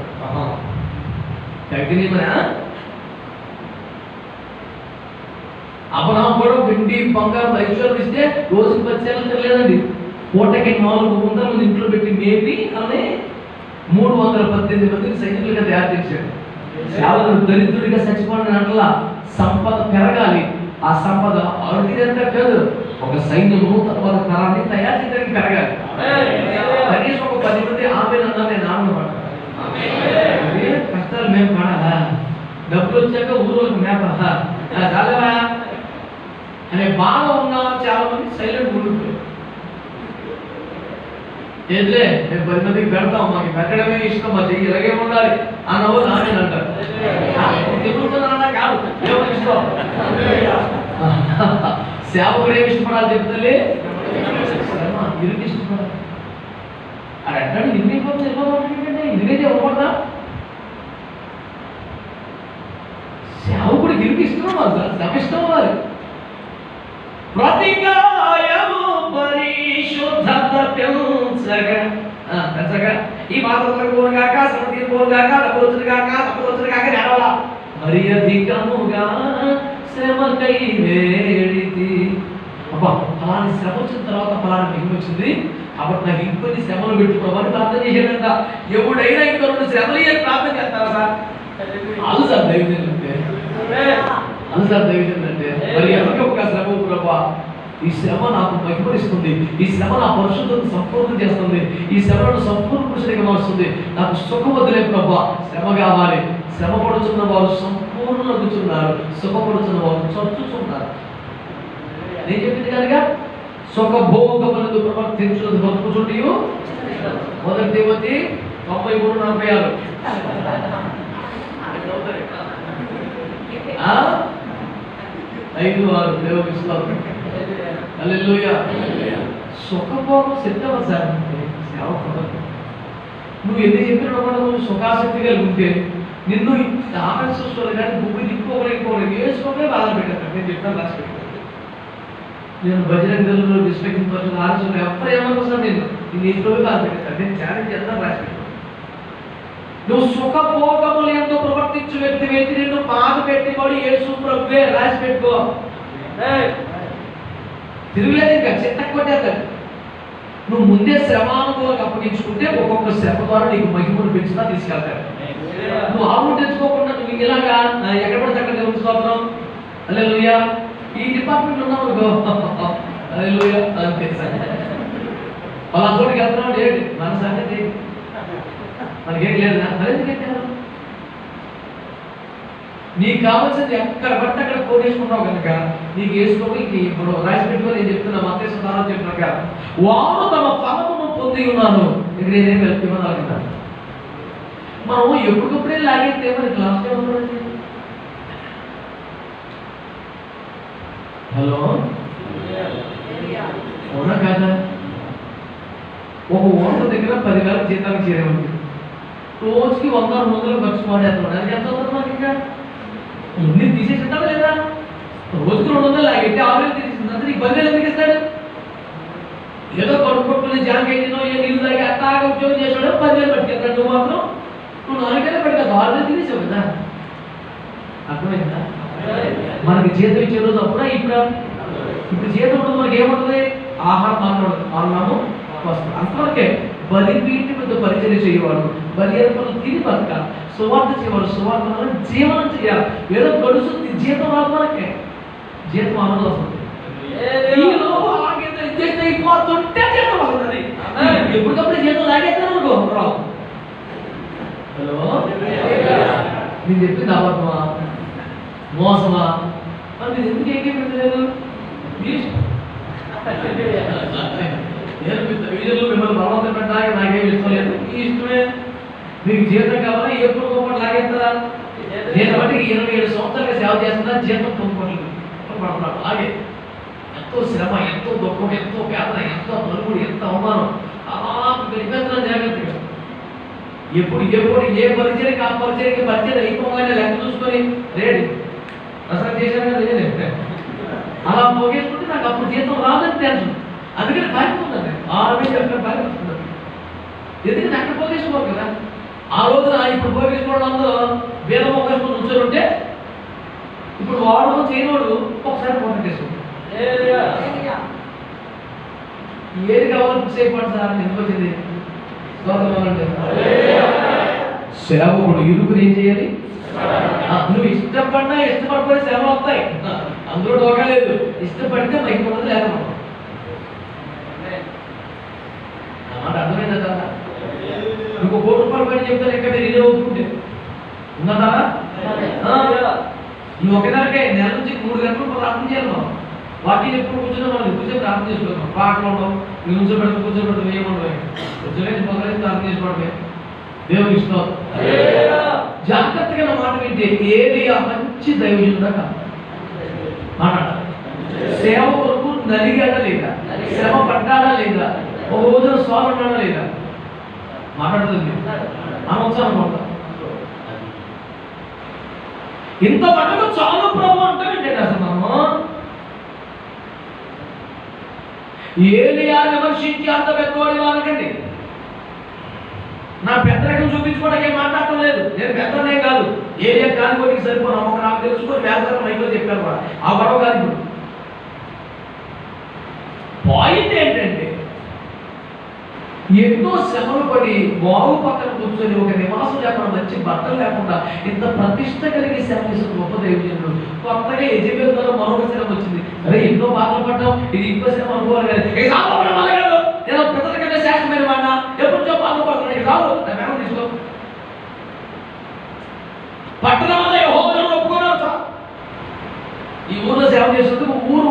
అబ్రహాం కూడా వెండి బంగారం ఐశ్వర్యం ఇస్తే రోజుకి 10 సార్లు తినలేదండి. పూటకి 400 మంది ఇంట్లో పెట్టి మేపి అని 318 మందిని సైనికులుగా తయారు చేశాడు. సేవలు దరిద్రుడిగా చచ్చిపోయిన అట్లా సంపద పెరగాలి. ఆ సంపద అరుదిదంతా కాదు, ఒక సైన్యము తర్వాత తరాన్ని తయారు చేయడానికి పెరగాలి. కనీసం ఒక 10 మంది ఆమెనన్నా నేను ఆమెమాట. కష్టాలు మేము పడాలా, డబ్బులు వచ్చాక ఊరోకి మేపా చాలవా అనే బాధ ఉన్న చాలా మంది సైలెంట్ ఉండిపోయారు. ఏదే మేము 10 మందికి పెడతాం, మాకు పెట్టడమే ఇష్టం, మా చెయ్యి ఇలాగే ఉండాలి అన్నవాళ్ళు ఆమెను అంటారు. తిరుగుతున్నారన్నా కాదు, ఏమో ఇష్టం. సేవకుడు ఏమి ఇష్టపడాలి చెప్తలే? శ్రమ ఇరుకిస్తున్నాడు. అది అంటాడు ఇరిగిపోతే వెళ్ళిపోతాడంటే ఇరిగైతే ఇవ్వకూడదా? సేవకుడికి ఇరికిస్తున్నాం సార్, శ్రమ ఇష్టం వారు. ప్రతికాయము పరిశుద్ధత పెంచగా పెంచగా ఈ బాధలకు పోనుగాక, సమృద్ధి పోనుగాక, డబ్బులుగాక, సంపదలుగాక నడవలా మరి అధికముగా శ్రమకై వేడిది. అబ్బా ఫలాని శ్రమ వచ్చిన తర్వాత ఫలాని మిగిలి వచ్చింది కాబట్టి నాకు ఇంకొన్ని శ్రమలు పెట్టుకోమని ప్రార్థన చేశాడంట. ఎవడైనా ఇంకా 2 శ్రమలు అని ప్రార్థన చేస్తారా సార్? అది సార్ దైవజనులు అంటే, అది సార్ దైవజనులు అంటే. మరి ఎవరికి ఒక శ్రమ ప్రభా, ఈ శ్రమ నాకు మహిమనిస్తుంది, ఈ శ్రమ నా పరిశుద్ధతను సంపూర్ణం చేస్తుంది, ఈ శ్రమను సంపూర్ణ పురుషుడిగా మారుస్తుంది, నాకు సుఖం వదిలే ప్రభా, శ్రమ కావాలి. శ్రమ పడుతున్న వారు సంపూర్ణులగుతున్నారు, సుఖపడుతున్న వారు చచ్చుతున్నారు. నేను చెప్పింది కనుక సుఖభోగములను ప్రవర్తించున్నది బతుకుచుండి. 1 తిమోతి 93:46. 5:6 దేవుని స్తోత్రం. హల్లెలూయా. సుఖభోగం సిద్ధమా సార్? నువ్వు ఎన్ని చెప్పినా కూడా నువ్వు సుఖాసక్తి కలిగి ఉంటే నిన్ను ఆకర్షిస్తుంది. కానీ భూమి ఇంకొకరు వేసుకోవడమే బాధ పెట్టారు. నేను చెప్తాను రాసి పెట్టాను. నేను బజరంగ దళంలో డిస్ట్రిక్ట్ పరిషత్ ఆలోచన ఎప్పుడు ఏమనుకున్నా నేను ఇంట్లోనే బాధ పెట్టాను. నేను ఛాలెంజ్ చేస్తాను రాసి పెట్టాను. నువ్వు సుఖభోగములు ఎంతో ప్రవర్తించు వ్యక్తి నిన్ను బాధ పెట్టివాడు యేసు ప్రభువే. రాసి పెట్టుకో. తిరుగులేదు ఇంకా చెత్త కొట్టేస్తాడు. నువ్వు ముందే శ్రమానుభవాలకు అప్పగించుకుంటే ఒక్కొక్క శ్రమ ద్వారా నీకు మహిమను పెంచుతా తీసుకెళ్తాడు. నువ్వు ఆవును తెచ్చుకోకుండా నువ్వు ఇలాగా ఎక్కడ పడితే అక్కడ దేవుని స్తోత్రం హల్లెలూయా ఈ డిపార్ట్మెంట్ ఉన్నావు అనుకో హల్లెలూయా అంతే సార్. వాళ్ళ చోటుకి వెళ్తున్నావు ఏంటి మన సంగతి మనకేం లేదు. మరెందుకంటే నీకు కావాల్సింది ఎక్కడ పడితే అక్కడ కోరేసుకున్నావు కనుక నీకు వేసుకోవాలి. ఇప్పుడు రాసి పెట్టుకొని నేను చెప్తున్నా మత్తయి ద్వారా చెప్పినాక వారు తమ ఫలమును పొంది ఉన్నారు. ఇక్కడ నేనేం వెళ్తున్నాను కదా మనం ఎప్పటికప్పుడే లాగేస్తే మరి క్లాస్ ఏమవుతుంది? హలో అవునా కాదా? ఒక ఓనర్ దగ్గర 10,000 జీతానికి చేరేవాడి రోజుకి 100-200 ఖర్చు మాడేస్తున్నాడు. అది ఎంత అవుతుంది మనకి? ఇంకా ఇన్ని తీసేసింటావా లేదా? రోజుకి 200 లాగైతే 6,000 తీసేసింది. అంటే నీకు 10,000 ఎందుకు ఇస్తాడు? ఏదో కొనుక్కొట్టుకుని జాకెట్నో ఏ నీళ్ళు తాగి అట్టాగా ఉద్యోగం చేసాడు 10,000 పట్టుకెళ్తాడు. నువ్వు మాత్రం నువ్వు 4,000 పట్టుకెళ్తా 6,000 తీసేసావు కదా. అర్థమైందా? మనకి జీతం ఇచ్చే రోజు అప్పుడా ఇప్పుడు జీతం ఉండదు. మనకి ఏముంటుంది? ఆహారం మాట్లాడదు, అన్నము వస్తుంది. అంతవరకే బలి వీటి మీద పరిచయం చేయవాడు, బలి ఏర్పడు తిని బతక, సువార్త చేయవాడు, సువార్త జీవనం చేయాలి. ఏదో గడుస్తుంది జీతం రాదు మనకే. జీతం ఆనందం వస్తుంది. అయిపోతుంటే జీతం వస్తుంది. ఎప్పటికప్పుడు జీతం లాగేస్తాను అనుకో రావు. హలో నేను చెప్పింది అబద్ధమా మోసమా? మరి మీరు ఎందుకు ఏకీపించలేదు? వీడియోలో మిమ్మల్ని బలవంతం పెట్టడానికి నాకేం ఇష్టం లేదు. ఈ ఇష్టమే మీకు జీతం కావాలా? ఎప్పుడు పోకుండా లాగేస్తారా? నేను బట్టి 27 సంవత్సరాలుగా సేవ చేస్తున్నా. జీతం పొందుకోలేదు పడుతున్నాడు. అలాగే ఎంతో శ్రమ, ఎంతో దుఃఖం, ఎంతో వేదన, ఎంతో నలుగుడు, ఎంత అవమానం, అలా గడిపేస్తున్నా జాగ్రత్తగా. ఎప్పుడు ఏ పరిచయకి ఆ పరిచయకి పరిచయం అయిపోగానే లెక్క చూసుకొని రేడి అసలు చేశాను కదా లేదే అలా పోగేసుకుంటే నాకు అప్పుడు జీతం రాదని టెన్షన్. అందుకని భయపడుతుంది. అక్కడ భయపడుతున్నారు. ఎందుకంటే అక్కడ పోగేసుకోవాలి కదా. ఆ రోజున ఇప్పుడు పోగేసుకోవడం అందరూ వేద పోగేసుకొని ఉంచారంటే ఇప్పుడు వాడు చేయనోడు ఒకసారి పోగేసుకుంటాడు. ఏది కావాలి ఫిక్స్ అయిపోండి సార్. ఎందుకు వచ్చింది సేవకుడు ఇరుకుని ఏం చేయాలి? నువ్వు ఇష్టపడినా ఇష్టపడిపోయి సేవలు వస్తాయి. అందులో డోకలేదు. ఇష్టపడితే మైకపోతుంది లేకపోతే అన్నమాట. అర్థమైందా కదా? నువ్వు ₹1 పైన చెప్తాను ఎక్కడ ఇదే ఒప్పుకుంటే ఉన్నదా? నువ్వు ఒకదానికే నెల నుంచి 3 గంటలు ప్రార్థన చేయాలి. మనం వాకి చెప్పుడు కూర్చొని మనం కూర్చొని ప్రార్థన చేసుకోవాలి. పాటలు ఉండవు, కూర్చోబెడతాం కూర్చోబెడతాం ఏముండవు. కూర్చొని మొదలైతే ప్రార్థన చేసుకోవడమే. దేవుని ఇష్టం. జాగ్రత్తగా నా మాట వింటే ఏలియా మంచి దైవజనుడా కాదు మాట్లాడాలి. సేవ కొరకు నలిగాడా లేదా, శ్రమ పడ్డాడా లేదా, ఒక రోజున స్వామి ఉన్నాడా లేదా, మాట్లాడుతుంది అనవసరం అనమాట. ఇంత మటుకు చాలు ప్రభు అంటే ఏంటంటే అసలు మనము ఏలియాని విమర్శించి అంత పెద్దవాడి వాళ్ళకండి. నా పెద్దరికం చూపించుకోవడానికి ఏం మాట్లాడటం లేదు, నేను పెద్దనే కాదు, ఏలియా కాలిపోటీకి సరిపోను ఒక నాకు తెలుసుకొని వేసారు మైలో చెప్పారు కూడా ఆ గొడవ కాదు. ఇప్పుడు పాయింట్ ఏంటంటే ఎన్నో శ్రమలు పడి బాగు పక్కన కూర్చొని ఒక నివాసం లేకుండా మంచి బట్టలు లేకుండా ఇంత ప్రతిష్ట కలిగి సేవ చేసిన గొప్ప దైవజనుడు కొత్తగా యజమాని ద్వారా మరొక శ్రమ వచ్చింది. అరే ఎన్నో బాధలు పడ్డాం, ఇది ఇంకో శ్రమ అనుకోవాలి కదా, నేను పెద్దల కంటే శాస్త్రమైన వాడినా ఎప్పుడు బాధలు పడుతున్నాయి రావు మేడం తీసుకో పట్టణం వల్ల ఒప్పుకున్నావు సార్. ఈ ఊర్లో సేవ చేసినందుకు ఊరు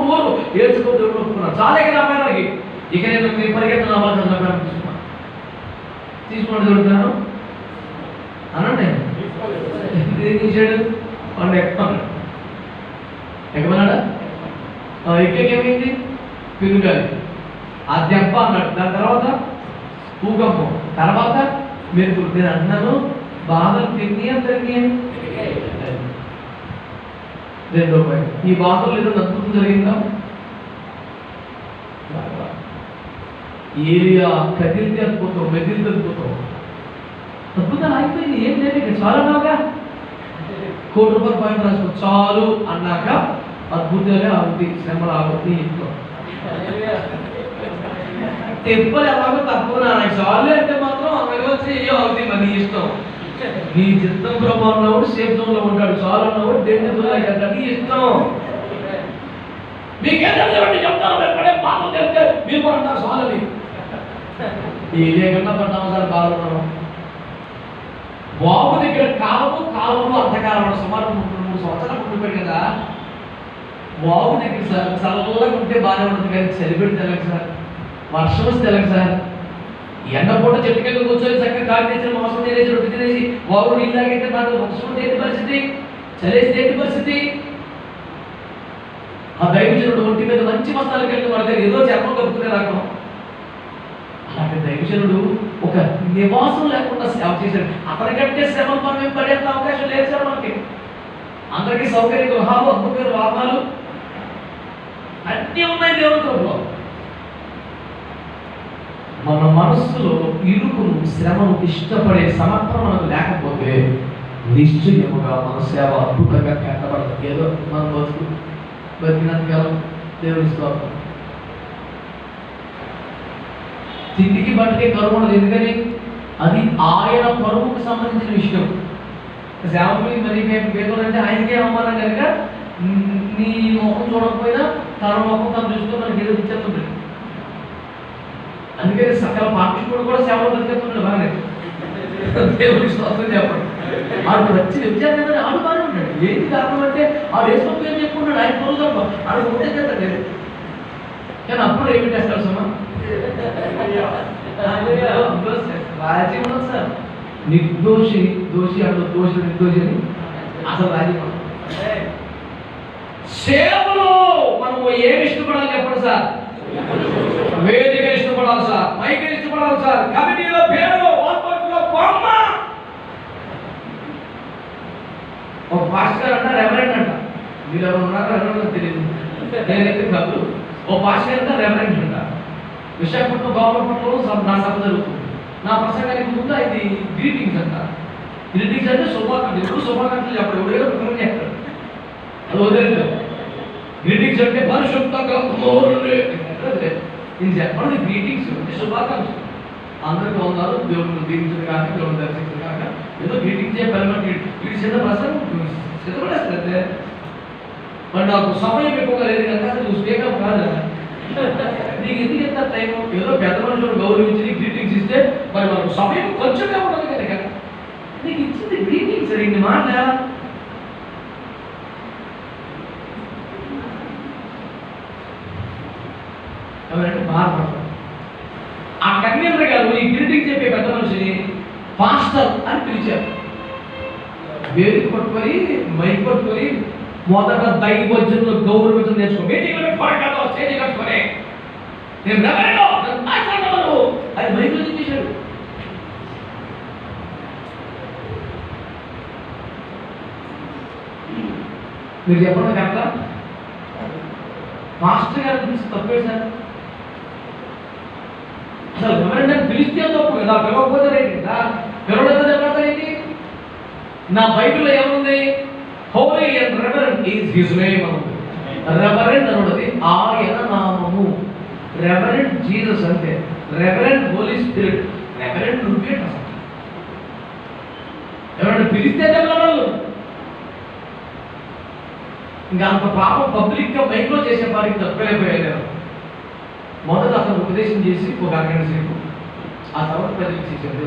ఏడ్చుకో దేవుడు ఒప్పుకున్నాను చాలా ఎక్కడ అమ్మాయికి. ఇక నేను మీ పరిగెత్తున్న వాళ్ళు తీసుకోండి దొరుకుతాను అనండి. ఏం చేశాడు వాడు ఎక్కమన్నాడా ఎక్కేకేమైంది పిలుగాలి ఆ దెబ్బ అన్నాడు. దాని తర్వాత భూకంపం, తర్వాత మెరుపులు. నేను అంటున్నాను బాధలు తిరిగి రెండో పాయింట్, ఈ బాధలు ఏదో అద్భుతం జరిగిందా? ఏరియా కదిలితే అద్భుతం, మెదిలితే అద్భుతం. అద్భుతాలు అయిపోయింది, ఏం లేదు చాలు అన్నాక ₹1,00,00,000 పాయింట్ రాసుకో చాలు అన్నాక అద్భుతాలే అవుతాయి, శ్రమలు ఆగుతాయి. ఇంట్లో తెప్పలు ఎలాగో తప్పు నాకు చాలు అంటే మాత్రం అక్కడికి వచ్చి ఏయో అవుతాయి మరి ఇష్టం. నీ చిత్తం ప్రభావంలో కూడా సేఫ్ జోన్లో ఉంటాడు, చాలు అన్నవాడు డేంజర్ జోన్లో నీ ఇష్టం. మీకేంటే చెప్తాను పాపం తెలిస్తే మీరు కూడా అంటారు చాలని. ఏ లేకుండా పడ్డాము సార్ బాగున్నాం. బాబు దగ్గర కాలము అంతకాలం సుమారు 3 సంవత్సరాలు ఉండిపోయాడు కదా. బాబు దగ్గర సార్ చల్లగా ఉంటే బాగానే ఉంటుంది కానీ చలి పెడితే తెలగదు సార్, వర్షం వస్తే తెలగదు సార్. ఎండపూట చెట్టు కింద కూర్చొని చక్కగా గాలి తెచ్చిన మాంసం తినేసి రొట్టె తినేసి బాబు నీళ్ళు తాగితే మనకు వర్షం ఏంటి పరిస్థితి, చలేస్తే ఏంటి పరిస్థితి? ఆ దైవజనుడు ఒంటి మీద మంచి మసాలు కలిగి మన దగ్గర ఏదో చర్మం కలుపుకునే రకం. అలాంటి దైవజనుడు ఒక నివాసం లేకుండా సేవ చేశాడు. అతనికంటే శ్రమలు మనం పడేంత అవకాశం లేదు సార్ మనకి. అందరికీ సౌకర్య గృహాలు, అద్భుతమైన వాహనాలు అన్నీ ఉన్నాయి దేవుని కృపలో. మన మనస్సులో ఇరుకును శ్రమను ఇష్టపడే సమర్పణ మనకు లేకపోతే నిశ్చయముగా మన సేవ అద్భుతంగా కట్టబడదు. ఏదో మన బతికినంతకాలం దేవుని స్తోత్రం. తిండికి బట్టకే కరువు ఉండదు, ఎందుకని అది ఆయన పరువుకు సంబంధించిన విషయం. సేవకులకి మరి మేము పేదలంటే ఆయనకే అవమానం కనుక నీ ముఖం చూడకపోయినా తన ముఖం తను చూసుకొని మనకి ఏదో ఇచ్చేస్తుంటాడు. అందుకే సకల పాఠకుడు కూడా సేవలో బతికేస్తున్నాడు బాగానే. దేవుని స్తోత్రం చెప్పండి. ఆడు వచ్చి విద్యార్థి ఆడు బాగానే ఉంటాడు. ఏంటి కారణం అంటే ఆడు వేసుకొని పేరు చెప్పుకున్నాడు, ఆయన పొరుగు తప్ప ఆడు ఉంటే చేస్తాడు. కానీ అప్పుడు ఏమి చేస్తాడు సుమా రాజీ ఉండదు సార్. నిర్దోషి దోషి అంటూ దోషి నిర్దోషి అని అసలు రాజీ ఉండదు. సేవలో మనము ఏమి ఇష్టపడాలి చెప్పండి సార్? వేదిక ఇష్టపడాలి సార్, మైక్ ఇష్టపడాలి సార్, కమిటీలో పేరు, వాట్సాప్లో బొమ్మ. ఒక పాస్టర్ గారు అంటారు రెవరెంట్ అంట. మీరు ఎవరు ఉన్నారో ఎవరో తెలియదు, నేనైతే కాదు. ఓ పాస్టర్ అంటారు రెవరెంట్ అంట. విశాఖపట్నం గవర్నమెంట్లో నా సభ జరుగుతుంది. నా ప్రసంగానికి ముందు ఇది గ్రీటింగ్స్ అంట. గ్రీటింగ్స్ అంటే శుభాకాంక్షలు. ఎప్పుడు శుభాకాంక్షలు చెప్పడు, ఎవడేదో ప్రసంగం చేస్తాడు, అది వదిలేదు. గ్రీటింగ్స్ అంటే పరిశుద్ధంగా ఇది చెప్పండి. గ్రీటింగ్స్ అంటే శుభాకాంక్షలు, అందరికీ వందాలు, దేవుడు దీవించదు కాక, దేవుడు దర్శించదు కాక, ఏదో గ్రీటింగ్స్ చెప్పాలి. వీడి చిన్న ప్రసంగం సిద్ధపడేస్తే మరి నాకు సమయం ఎక్కువగా లేదు కనుక నువ్వు స్పీకర్ కాదు. నీకు ఎందుకు ఎంత టైం? ఏదో పెద్ద మనుషులు గౌరవించి గ్రీటింగ్స్ ఇస్తే మరి మనకు సమయం కొంచెంగా ఉండదు కనుక నీకు ఇచ్చింది గ్రీటింగ్స్. ఇన్ని మాట ఎవరంటే బాధపడతారు. ఆ కన్వీనర్ గారు ఈ గ్రీటింగ్ చెప్పే పెద్ద మనిషిని పాస్టర్ అని పిలిచారు. వేదిక పట్టుకొని మైక్ పట్టుకొని మొదట దైవజనులు గౌరవించడం నేర్చుకో. మీటింగ్లో పెట్టుకోవడం కాదు, స్టేజ్ కట్టుకొని నేను రెవరెండో, నేను మాట్లాడను అని బైబిల్ చెప్పేశాడు. మీరు చెప్పండి కరెక్టా? మాస్టర్ గారి గురించి తప్పే సార్. అసలు ఎవరైనా పిలిస్తే తప్పు కదా, పిలవకపోతే రైట్ కదా, పిలవడం చెప్పండి. నా బైబిల్లో ఏముంది? Holi and reverend is his name అనుంది. రెవరెండ్ అనున్నది ఆయన నామము. రెవరెండ్ జీసస్ అంటే రెవరెండ్ హోలీ స్పిరిట్. రెవరెండ్ నువ్వే అసలు ఎవరైనా పిలిస్తే చెప్పగలరు. ఇంకా అంత పాపం పబ్లిక్గా మైక్లో చేసే వారికి తప్పలేకపోయారు. మొదట అతను ఉపదేశం చేసి ఒక అరగంట సేపు, ఆ తర్వాత ప్రజలకు చేసేది.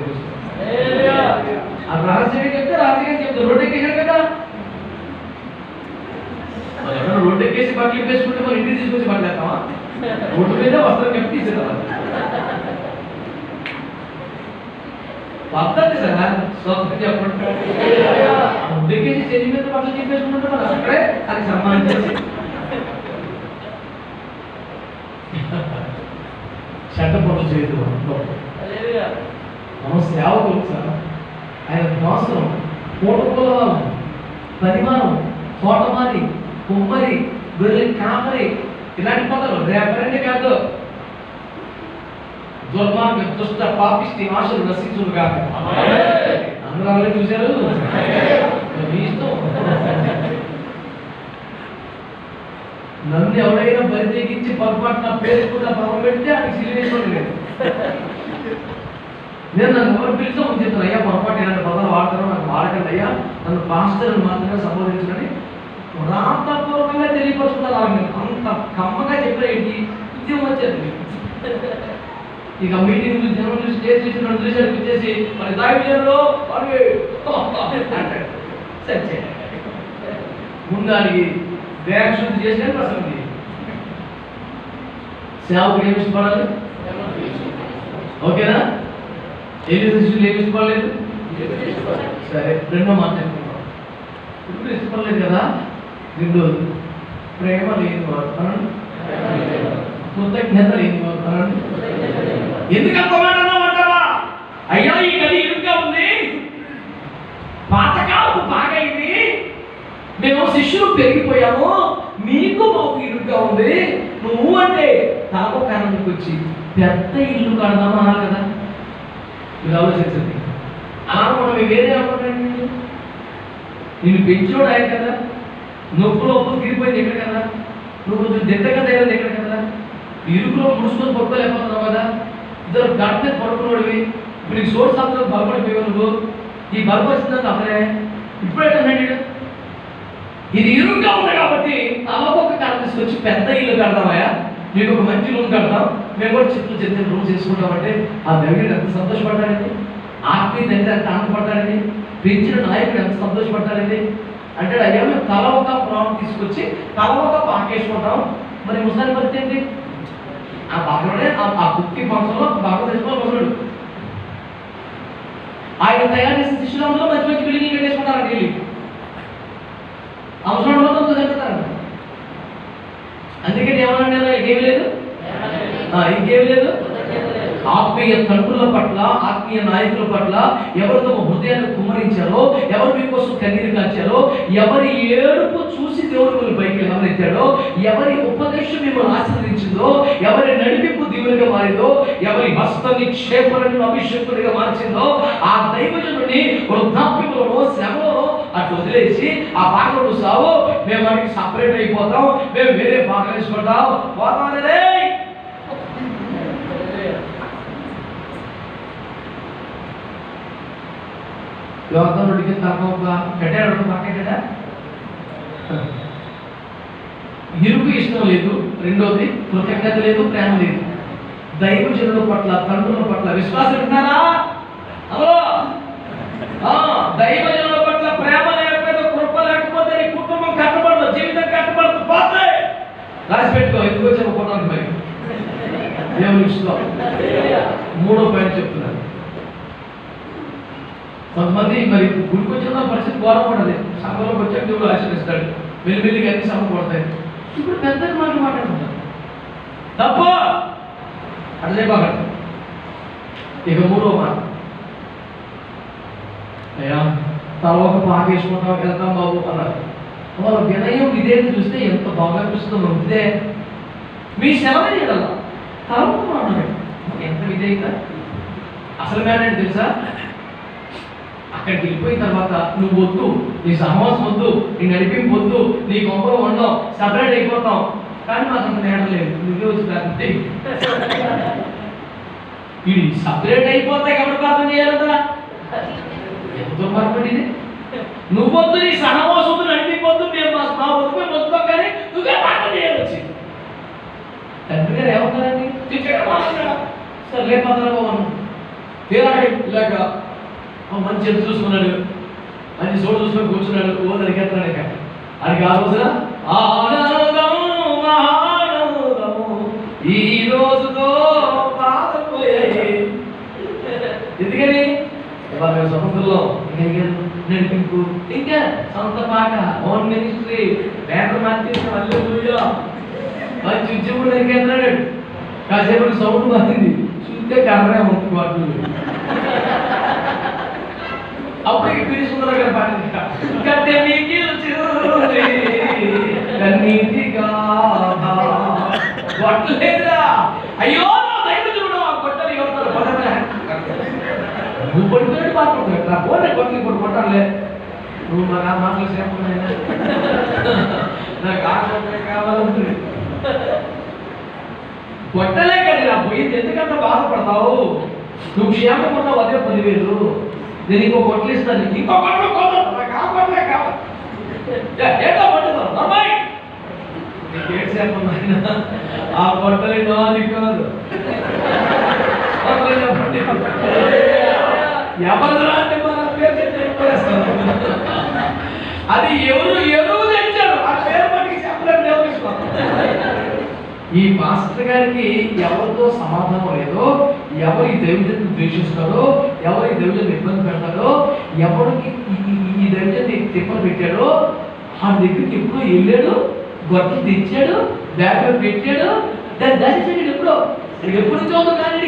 ఆ రహస్యంగా చెప్తే రహస్యంగా చెప్తారు. రోడ్డు ఎక్కేసాడు కదా, ఎవరైనా రోడ్డు ఎక్కేసి బట్టలు ఇప్పేసుకుంటే మనం ఇంటికి తీసుకొచ్చి బట్టలు వేస్తామా? రోడ్డు మీద వస్త్రం కప్పి తీసేదాం పద్ధతి సార్. స్వప్నం చెప్పండి. రోడ్డు ఎక్కేసి చెల్లి మీద బట్టలు చెప్పేసుకుంటే మనం అక్కడే అది సన్మానించేసి చెడ్డ పనులు చేయదు. మనం సేవకులు సార్. ఆయన మోసం, పూటకులం, పరిమాణం, తోటమాలి, కుమ్మరి, గొర్రె కాపరి, ఇలాంటి పదాలు రేపరండి కాదు. దుర్మార్గ, దుష్ట, పాపిష్టి ఆశలు నశించును కాక. అందరూ అలాగే చూశారు. మీ ఇష్టం. నన్ను ఎవరైనా బరి తెగించి పొరపాటున పేరుకున్న పవన్ పెడితే అది సిలివేషన్ లేదు. నేను నన్ను ఎవరు పిలిచి ముందు చెప్తాను, అయ్యా పొరపాటు ఇలాంటి పదాలు వాడతాను, నాకు వాడకండి అయ్యా, నన్ను పాస్టర్ని మాత్రమే సంబోధించని రాతపూర్వకంగా తెలియపరుచుకుంటారు. అంత కమ్మగా చెప్పారు. ఏంటి ఉద్యమం వచ్చేది. ఇక మీటింగ్ జనం చూసి స్టేజ్ చూసి నన్ను చూసి అనిపించేసి మరి దాయిలో అంటాడు. సరే ముందు అడిగి దేహశుద్ధి చేసిన ప్రసంగం. సేవకుడు ఏమి ఇష్టపడాలి? ఓకేనా? ఏమి శిష్యులు ఏమి ఇష్టపడలేదు? సరే, రెండో మాట చెప్పుకుంటాం. ఇప్పుడు ఇష్టపడలేదు కదా. రెండోది ప్రేమ లేని వారు, కృతజ్ఞత లేని వారు. ఎందుకు అంత మాట అన్నామంటావా? అయ్యా ఈ గది ఇరుగ్గా ఉంది, పాతకాలకు బాగైంది, మేము శిష్యులు పెరిగిపోయాము, మీకు మాకు ఇరుగ్గా ఉంది. నువ్వు అంటే తాపకారానికి వచ్చి పెద్ద ఇల్లు కడదామా అన్నారు కదా. మీరు ఆలోచించండి. అలా మనం వేరే అనుకుంటాండి. నేను పెంచోడు ఆయన కదా, నొప్పులో ఒప్పులు తీరిపోయింది ఎక్కడ కదా, నువ్వు కొంచెం దిద్దగా తయారైంది ఎక్కడ కదా, ఇరుకులో ముడుచుకొని పడుకోలేకపోతున్నావు కదా, ఇద్దరు గడ్డ మీద పడుకున్నాడువి. ఇప్పుడు నీకు సోర్స్ అంతా బలపడిపోయావు. నువ్వు ఈ బలపరిచిందంతా అసలే ఇప్పుడేటన్నాడు. ఇది ఇరుగ్గా ఉంది కాబట్టి తలకొక కాడ తీసుకొచ్చి పెద్ద ఇల్లు కడదామయ్యా, మీకు ఒక మంచి రూమ్ కడతాం, మేము కూడా చెట్లు చెట్టు రూమ్ చేసుకుంటామంటే ఆ దేవుడు ఎంత సంతోషపడ్డాడండి. ఆత్మీయ దగ్గర ఎంత ఆనందపడ్డాడండి. పెంచిన నాయకుడు ఎంత సంతోషపడ్డాడండి. అంటే అయ్యా మేము తల ఒక ప్రాణం తీసుకొచ్చి తల ఒక పాకేసుకుంటాం. మరి ముసలి పరిస్థితి ఏంటి? ఆ బాగా ఆ కుక్కి పంచంలో బాగా తెచ్చుకోవాలి. ఆయన తయారు చేసిన శిష్యులందరూ మంచి మంచి బిల్డింగ్ కట్టేసుకుంటారండి. వెళ్ళి అవసరం మొత్తం చంపుతారు. అందుకని ఏమన్నా ఇంకేమి లేదు, ఇంకేమి లేదు. ఆత్మీయ తండ్రుల పట్ల, ఆత్మీయ నాయకుల పట్ల ఎవరు తమ హృదయాన్ని కుమ్మరించారో, ఎవరు మీకోసం కన్నీరు కాచారో, ఎవరి ఏడుపు చూసి దేవుడు మిమ్మల్ని పైకి లేవనెత్తాడో, ఎవరి ఉపదేశం మిమ్మల్ని ఆశీర్వదించిందో, ఎవరి నడిపింపు దీవులుగా మారిందో, ఎవరి హస్త నిక్షేపణను అభిషేకుడిగా మార్చిందో, ఆ దైవజనుడిని వృద్ధాప్యంలోనో శ్రమలోనో అటు వదిలేసి ఆ భాగంలో సావు, మేము వాటికి సపరేట్ అయిపోతాం, మేము వేరే భాగం వేసుకుంటాం పోతానే. యోగంలోకి కట్టాడు పక్కడా. ఇరుకు ఇష్టం లేదు, రెండోది కృతజ్ఞత లేదు, ప్రేమ లేదు. దైవజనుల పట్ల, తండ్రుల పట్ల విశ్వాసం ఉన్నారా? దైవజనుల పట్ల ప్రేమ లేకపోతే, కృప లేకపోతే నీ కుటుంబం కట్టబడదు, జీవితం కట్టబడదు, పోతాయి. రాసి పెట్టుకో. ఎందుకు వచ్చాము కొనడానికి? మరి దేవుని ఇష్టం. మూడో పాయింట్ చెప్తున్నాను. కొంతమంది మరి గుడికి వచ్చిన పరిస్థితి ఘోరం పడదు. సంఘంలోకి వచ్చాక దేవుడు ఆశీర్వదిస్తాడు, మెల్లిమెల్లిగా అన్ని సంఘం పడతాయి. ఇప్పుడు పెద్ద మాటలు మాట్లాడుకుంటారు. తప్ప అట్లా చెప్పగలరు. ఇక మూడో మాట, అయ్యా తర్వాత పాక వేసుకుంటాం వెళ్తాం బాబు అన్నారు. వాళ్ళ వినయం విధేయత చూస్తే ఎంత బాగా అనిపిస్తుందో ఇదే మీ సేవనే చేయాల తర్వాత ఎంత విధేయత. అసలు మేనేది తెలుసా, అక్కడికి వెళ్ళిపోయిన తర్వాత నువ్వు వద్దు, నీ సహవాసం వద్దు, నీ నడిపింపు వద్దు, నీ కొంపలు వండవు, సపరేట్ అయిపోతాం. కానీ మాకు అంత నేడం లేదు, నువ్వే వచ్చి కాదంటే ఇది సపరేట్ అయిపోతే ఎవరు ప్రార్థన చేయాలంటారా? ఎంతో పొరపాటు ఇది. నువ్వొద్దు, నీ సహవాసం వద్దు, నడిపిపోద్దు, మేము మా వద్దుకొని వస్తాం, కానీ నువ్వే ప్రార్థన చేయాలొచ్చి. తండ్రి గారు ఏమవుతారండి, సరే లేకపోతారా బాబు ఇలాగ మంచి చెట్టు చూసుకున్నాడు, మంచి చోటు చూసుకొని కూర్చున్నాడు. ఓ నరికెత్తాడు. ఇక అడిగి ఆ రోజున ఆనందము మహానందము ఈ రోజుతో పాదపోయాయి. ఎందుకని ఇవాళ సముద్రంలో నడిపింపు, ఇంకా సొంత పాట, ఓన్ మినిస్ట్రీ, బ్యానర్ మార్చేసి హల్లెలూయా మంచి ఉద్యోగులు నరికెత్తాడు. కాసేపు సౌండ్ మారింది, చూస్తే కర్రే ఉంటుంది వాటి. అప్పటికి పిలుచుకున్నారు కదా పాట, కట్టె మీకు కన్నీటిగా కొట్టలేదురా. అయ్యో నా దైవజనుడు ఆ కొట్టలు ఎవరు పదమే నువ్వు పడుతున్నాడు పాడుకుంటావు కదా, పోనీ కొట్టలు ఇప్పుడు కొట్టాలే. నువ్వు మరి ఆ మాటలు సేపున్నాయినా నాకు ఆటలు కావాలంటుంది. కొట్టలే కదా పోయింది, ఎందుకంత బాధపడతావు? నువ్వు క్షేమం ఉన్నావు, అదే 10,000. నేను ఇంకో కొట్లు ఇస్తాను, ఇంకో కొట్లు కావాలి కావాలి ఏటో పట్టుతాను అమ్మాయి నీకు ఏడ్సేపు ఆ కొట్టలే నాది కాదు. ఎవరు అంటే మన అది ఎవరు ఎరువు తెచ్చారు, ఆ పేరు పట్టుకు చెప్పలేదు. ఈ మాస్టర్ గారికి ఎవరితో సమాధానం లేదో, ఎవరు ఈ దైవజన్ని ద్వేషిస్తాడో, ఎవరు ఈ దైవజన్ని ఇబ్బంది పెడతాడో, ఎవరికి ఈ దైవజన్ని తిప్పలు పెట్టాడో ఆ దగ్గరికి ఎప్పుడో వెళ్ళాడు, గొట్టలు తెచ్చాడు, బ్యాగ్లో పెట్టాడు, దాన్ని దర్శించాడు. ఎప్పుడు చదువు కానీ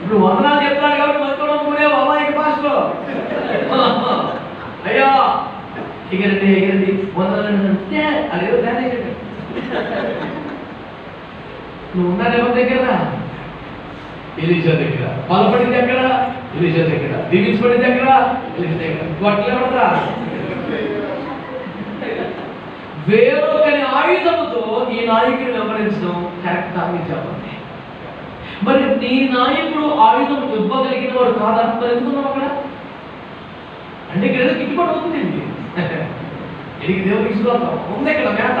ఇప్పుడు వందనాలు చెప్తాడు కాబట్టి మంచుకోవడం అమ్మాయికి భాషలో అయ్యా ఎగరండి ఎగరండి వందనాలు అంటే అదేదో ప్లాన్ అయ్యాడు. నువ్వు ఉన్నాడు ఎవరి దగ్గర? ఎలీషా దగ్గర. బలపడింది ఎక్కడ? ఎలీషా దగ్గర. దీవించబడింది ఎక్కడ? ఎలీషా దగ్గర. గొట్టలు ఎవడరా? వేరొకని ఆయుధముతో ఈ నాయకుడిని వివరించడం కరెక్ట్ అని చెప్పండి. మరి నీ నాయకుడు ఆయుధం ఇవ్వగలిగిన వాడు కాదా? మరి ఎందుకున్నావు అక్కడ? అంటే ఇక్కడ ఏదో గిట్టుబాటు అవుతుంది. ఇది దేవుడికి స్తోత్రం ఉంది ఇక్కడ మేత.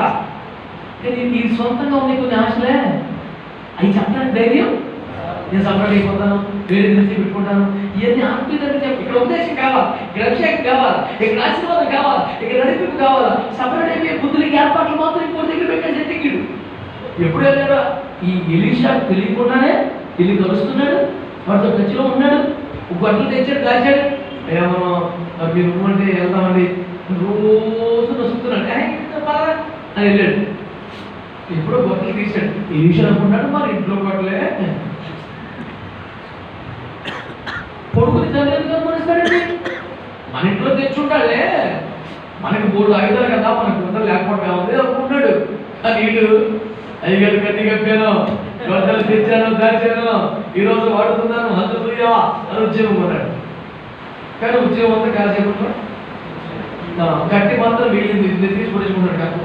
నీ సొంతంగా ఉంది కొన్ని ఆశలే, అవి చెప్పడానికి ధైర్యం. నేను సపరేట్ అయిపోతాను, వేరే నుంచి పెట్టుకుంటాను, ఇవన్నీ ఆత్మీయతని చెప్పి ఇక్కడ ఉద్దేశం కావాలి, ఇక్కడ అభిషేకం కావాలి, ఇక్కడ ఆశీర్వాదం కావాలి, ఇక్కడ నడిపింపు కావాలా. సపరేట్ అయిపోయి బుద్ధులకి ఏర్పాట్లు మాత్రం ఇంకో దగ్గర పెట్టాడు చెట్టుకిడు. ఎప్పుడు వెళ్ళాడా? ఈ ఎలీషా తెలియకుండానే వెళ్ళి కలుస్తున్నాడు, వాటితో టచ్లో ఉన్నాడు, గొడ్డలు తెచ్చాడు, దాచాడు. ఏమో మీరు అంటే వెళ్దామండి, రోజు నొస్తున్నాడు అని వెళ్ళాడు. ఎప్పుడో గొడ్డలు తీశాడు. ఎలీషా అనుకున్నాడు మరి ఇంట్లో గొడ్డలే కొడుకుని తండ్రి ఎందుకు అనుమానిస్తాడండి? మన ఇంట్లో తెచ్చుంటాడులే, మనకి 3 ఆయుధాలు కదా, మనకు గుండెలు లేకపోతే ఉంది అనుకుంటున్నాడు. కానీ వీడు అయ్యగారు కట్టి కప్పాను, గొడ్డలు తెచ్చాను, దాచాను, ఈరోజు వాడుతున్నాను, హల్లెలూయా అని ఉద్యోగం కొన్నాడు. కానీ ఉద్యోగం అంతా కాసేపు కట్టి మాత్రం వీళ్ళని తీసుకొచ్చుకున్నాడు కాదు,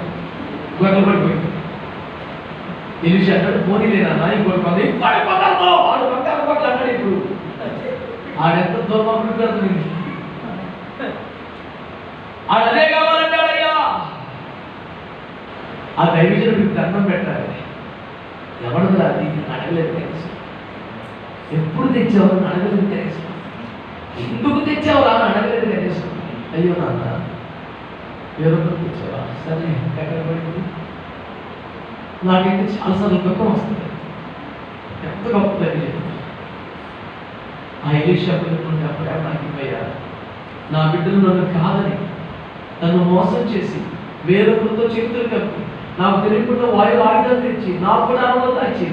గొడ్డలు పడిపోయింది. ఎలీషా అంటాడు పోనీ లేనా ఇంకోటి మంది పడిపోతాను, వాడు బంగారు పట్ల అంటాడు. ఇప్పుడు ఆడెంత దూరం పెడుతుంది, ఆడదే కావాలంటాడయ్యా. ఆ దైవజనుడికి దండం పెట్టాలి. ఎవడదా అది అడగలేదు తెలుసు, ఎప్పుడు తెచ్చావు అడగలేదు తెలుసు, ఎందుకు తెచ్చావురా అని అడగలేదు తెలుసు. అయ్యో నాన్న ఎవరితో తెచ్చావా? సరే ఎక్కడ పడింది? నాకైతే చాలాసార్లు దుఃఖం వస్తుంది. ఎంత గొప్ప దైవజనుడు ఆ ఎలీషా పిలుపుంటే అప్పుడే నాకు ఇవ్వయ్యా, నా బిడ్డలు నన్ను కాదని నన్ను మోసం చేసి వేరొకరితో చేతులు కప్పి నాకు తెలియకుండా వాయు ఆయుధాలు తెచ్చి నాకు కూడా అరవలో దాచి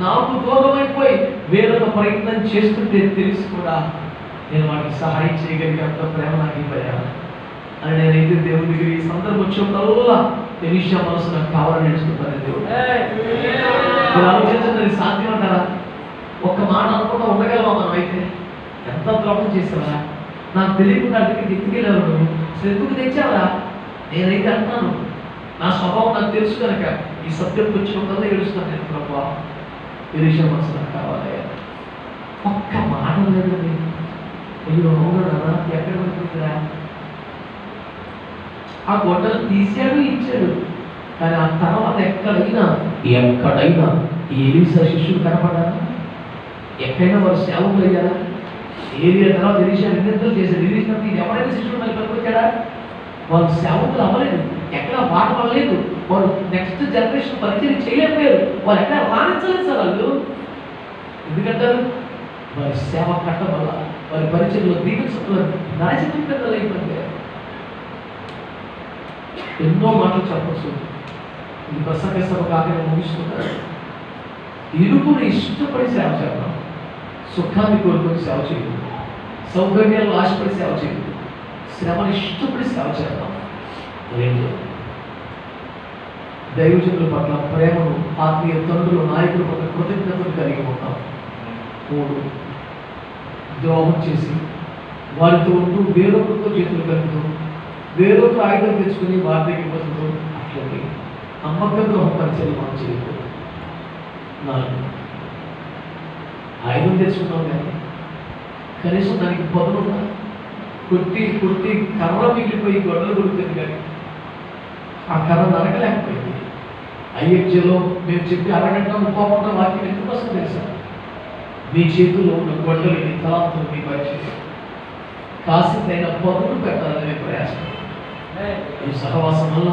నాకు దూరమైపోయి వేరొక ప్రయత్నం చేస్తుంటే తెలిసి కూడా నేను వాటికి సహాయం చేయగలిగే అంత ప్రేమ నాకు ఇవ్వయాను అని నేనైతే దేవుడి దగ్గర ఈ సందర్భం వచ్చినప్పుడల్లా ఎలీషా మనసు నాకు కావాలని నేర్చుకుంటాను దేవుడు. మీరు ఆలోచించండి, అది సాధ్యమంటారా? ఒక్క మాట అనుకుంటా ఉండగలవా మనం? అయితే ఎంత ద్రోహం చేసావా? నాకు తెలియకుండా అక్కడికి ఎత్తుకెళ్ళావు నువ్వు, ఎందుకు తెచ్చావా? నేనైతే అంటున్నాను, నా స్వభావం నాకు తెలుసు కనుక ఈ సత్యంకి వచ్చినప్పుడల్లా ఏడుస్తాను నేను. ప్రభా, ఎలీషా మనసు నాకు కావాలి. ఒక్క మాట లేదు. అయ్యో అవునా, ఎక్కడ పడుతుందిరా? ఆ గొడ్డలు తీసాడు, ఇచ్చాడు. కానీ ఆ తర్వాత ఎక్కడైనా ఈ ఎలీషా శిష్యులు కనపడారా? ఎక్కడైనా వారు సేవకులు అయ్యారా? ఏరియా తర్వాత ఎలీషా నిందితులు చేశారు. ఎలీషాకి ఎవరైనా శిష్యులు మళ్ళీ పనికొచ్చాడా? వాళ్ళు సేవకులు అవ్వలేదు, ఎక్కడ మాట పడలేదు, వారు నెక్స్ట్ జనరేషన్ పరిచయం చేయలేకపోయారు, వాళ్ళు ఎక్కడ రాణించలేదు సార్ వాళ్ళు. ఎందుకంటారు? వారి సేవ కట్టడం వల్ల, వారి పరిచయంలో దీవించడం నాశనం అయిపోయింది. ఎన్నో మాటలు చెప్పచ్చు. ఇది ప్రసంగ సభ కాక ముగిస్తున్నారు. ఇరుకుని ఇష్టపడి సేవ చేద్దాం. సుఖాన్ని కోరుకొని సేవ చేయదు, సౌకర్యాలు ఆశపడి సేవ చేయదు, శ్రమను ఇష్టపడి సేవ చేద్దాం. రెండు, దైవజనుల పట్ల ప్రేమను, ఆత్మీయ తండ్రులు, నాయకుల పట్ల కృతజ్ఞతలు కలిగి ఉంటాం. మూడు, ద్రోహం చేసి వారితో ఉంటూ వేరొకరితో చేతులు కలుపుతూ వేరొక ఆయుధం తెచ్చుకుని వారి దగ్గర బతుకుతూ అట్లకి నమ్మక ద్రోహం పరిచయం మనం చేయకూడదు. నాలుగు, ఆయుధం తెచ్చుకున్నాం కానీ కనీసం దానికి బదులుగా కొట్టి కొట్టి కర్ర మిగిలిపోయి గొడవలు కొడుతుంది కానీ ఆ కర్ర నరకలేకపోయింది. ఐఎఫ్జేలో మేము చెప్పి అరగంట 30 వాక్యం ఎందుకోసం తెలుసా? మీ చేతుల్లో ఉన్న గొడ్డలు, మీ తలాంతులు మీ పరిచయం కాసిందైనా పదులు పెట్టాలని ప్రయాసం. ఈ సహవాసం వల్ల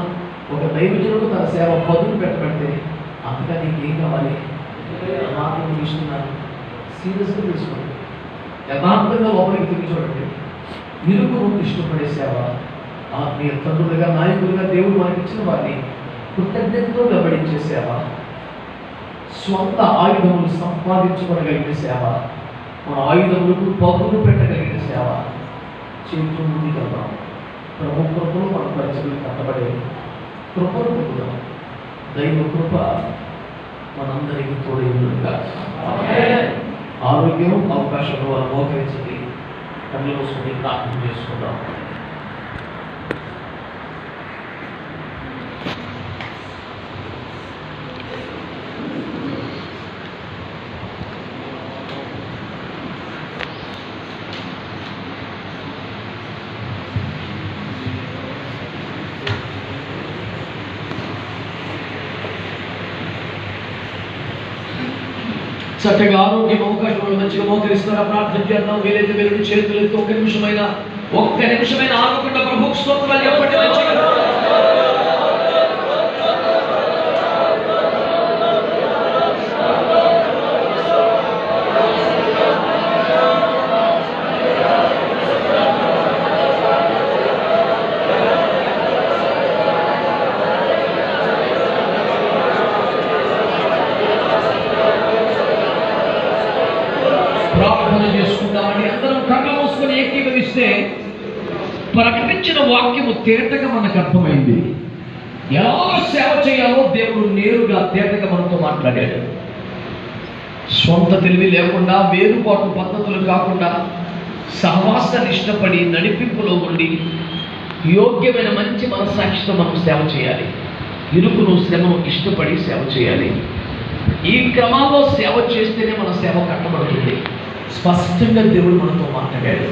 ఒక దైవజనుడు తన సేవ పదులు పెట్టబడితే అంతగా నీకు ఏం కావాలి? మాత్రం ఇస్తున్నాను. సీరియస్గా తీసుకోండి, యథార్థంగా లోపలికి తిరిగి చూడండి. ఇరుకును ఇష్టపడే సేవ, ఆత్మీయ తండ్రులుగా, నాయకులుగా దేవుడు మనకి ఇచ్చిన వారిని కృతజ్ఞతతో వెంబడించే సేవ, స్వంత ఆయుధములు సంపాదించుకోగలిగిన సేవ, మన ఆయుధములకు పదులు పెట్టగలిగిన సేవ చేతులు ముందుకెళ్దాం. ప్రభు కృపలు మన పరిచయం కట్టబడే కృపను పొందుదాం. దైవ కృప మనందరికీ తోడైనగా. ఆరోగ్యం అవకాశంలో వారు మోకరించండి. కళ్ళు మూసుకొని ప్రార్థన చేసుకుందాం. చక్కగా ఆరోగ్యం అవకాశం మంచిగా మోకరిస్తారా? ప్రార్థన చేద్దాం. వీలైతే మీరు చేతులు ఎత్తి ఒక్క నిమిషమైన ఆగకుండా ప్రభువుకు స్తోత్రాలు చెప్పండి. మంచిగా ప్రార్థన చేసుకుందామని అందరం కళ్ళు మూసుకొని ఏకీభవిస్తే ప్రకటించిన వాక్యము తేటగా మనకు అర్థమైంది. ఎలా సేవ చేయాలో దేవుడు నేరుగా తేటగా మనతో మాట్లాడాడు. సొంత తెలివి లేకుండా, వేరుపాటు పద్ధతులు కాకుండా, సహవాసాన్ని ఇష్టపడి నడిపింపులో ఉండి యోగ్యమైన మంచి మనస్సాక్షితో మనం సేవ చేయాలి. ఇరుకును, శ్రమను ఇష్టపడి సేవ చేయాలి. ఈ క్రమంలో సేవ చేస్తేనే మన సేవ కట్టబడుతుంది. స్పష్టంగా దేవుడు మనతో మాట్లాడాడు.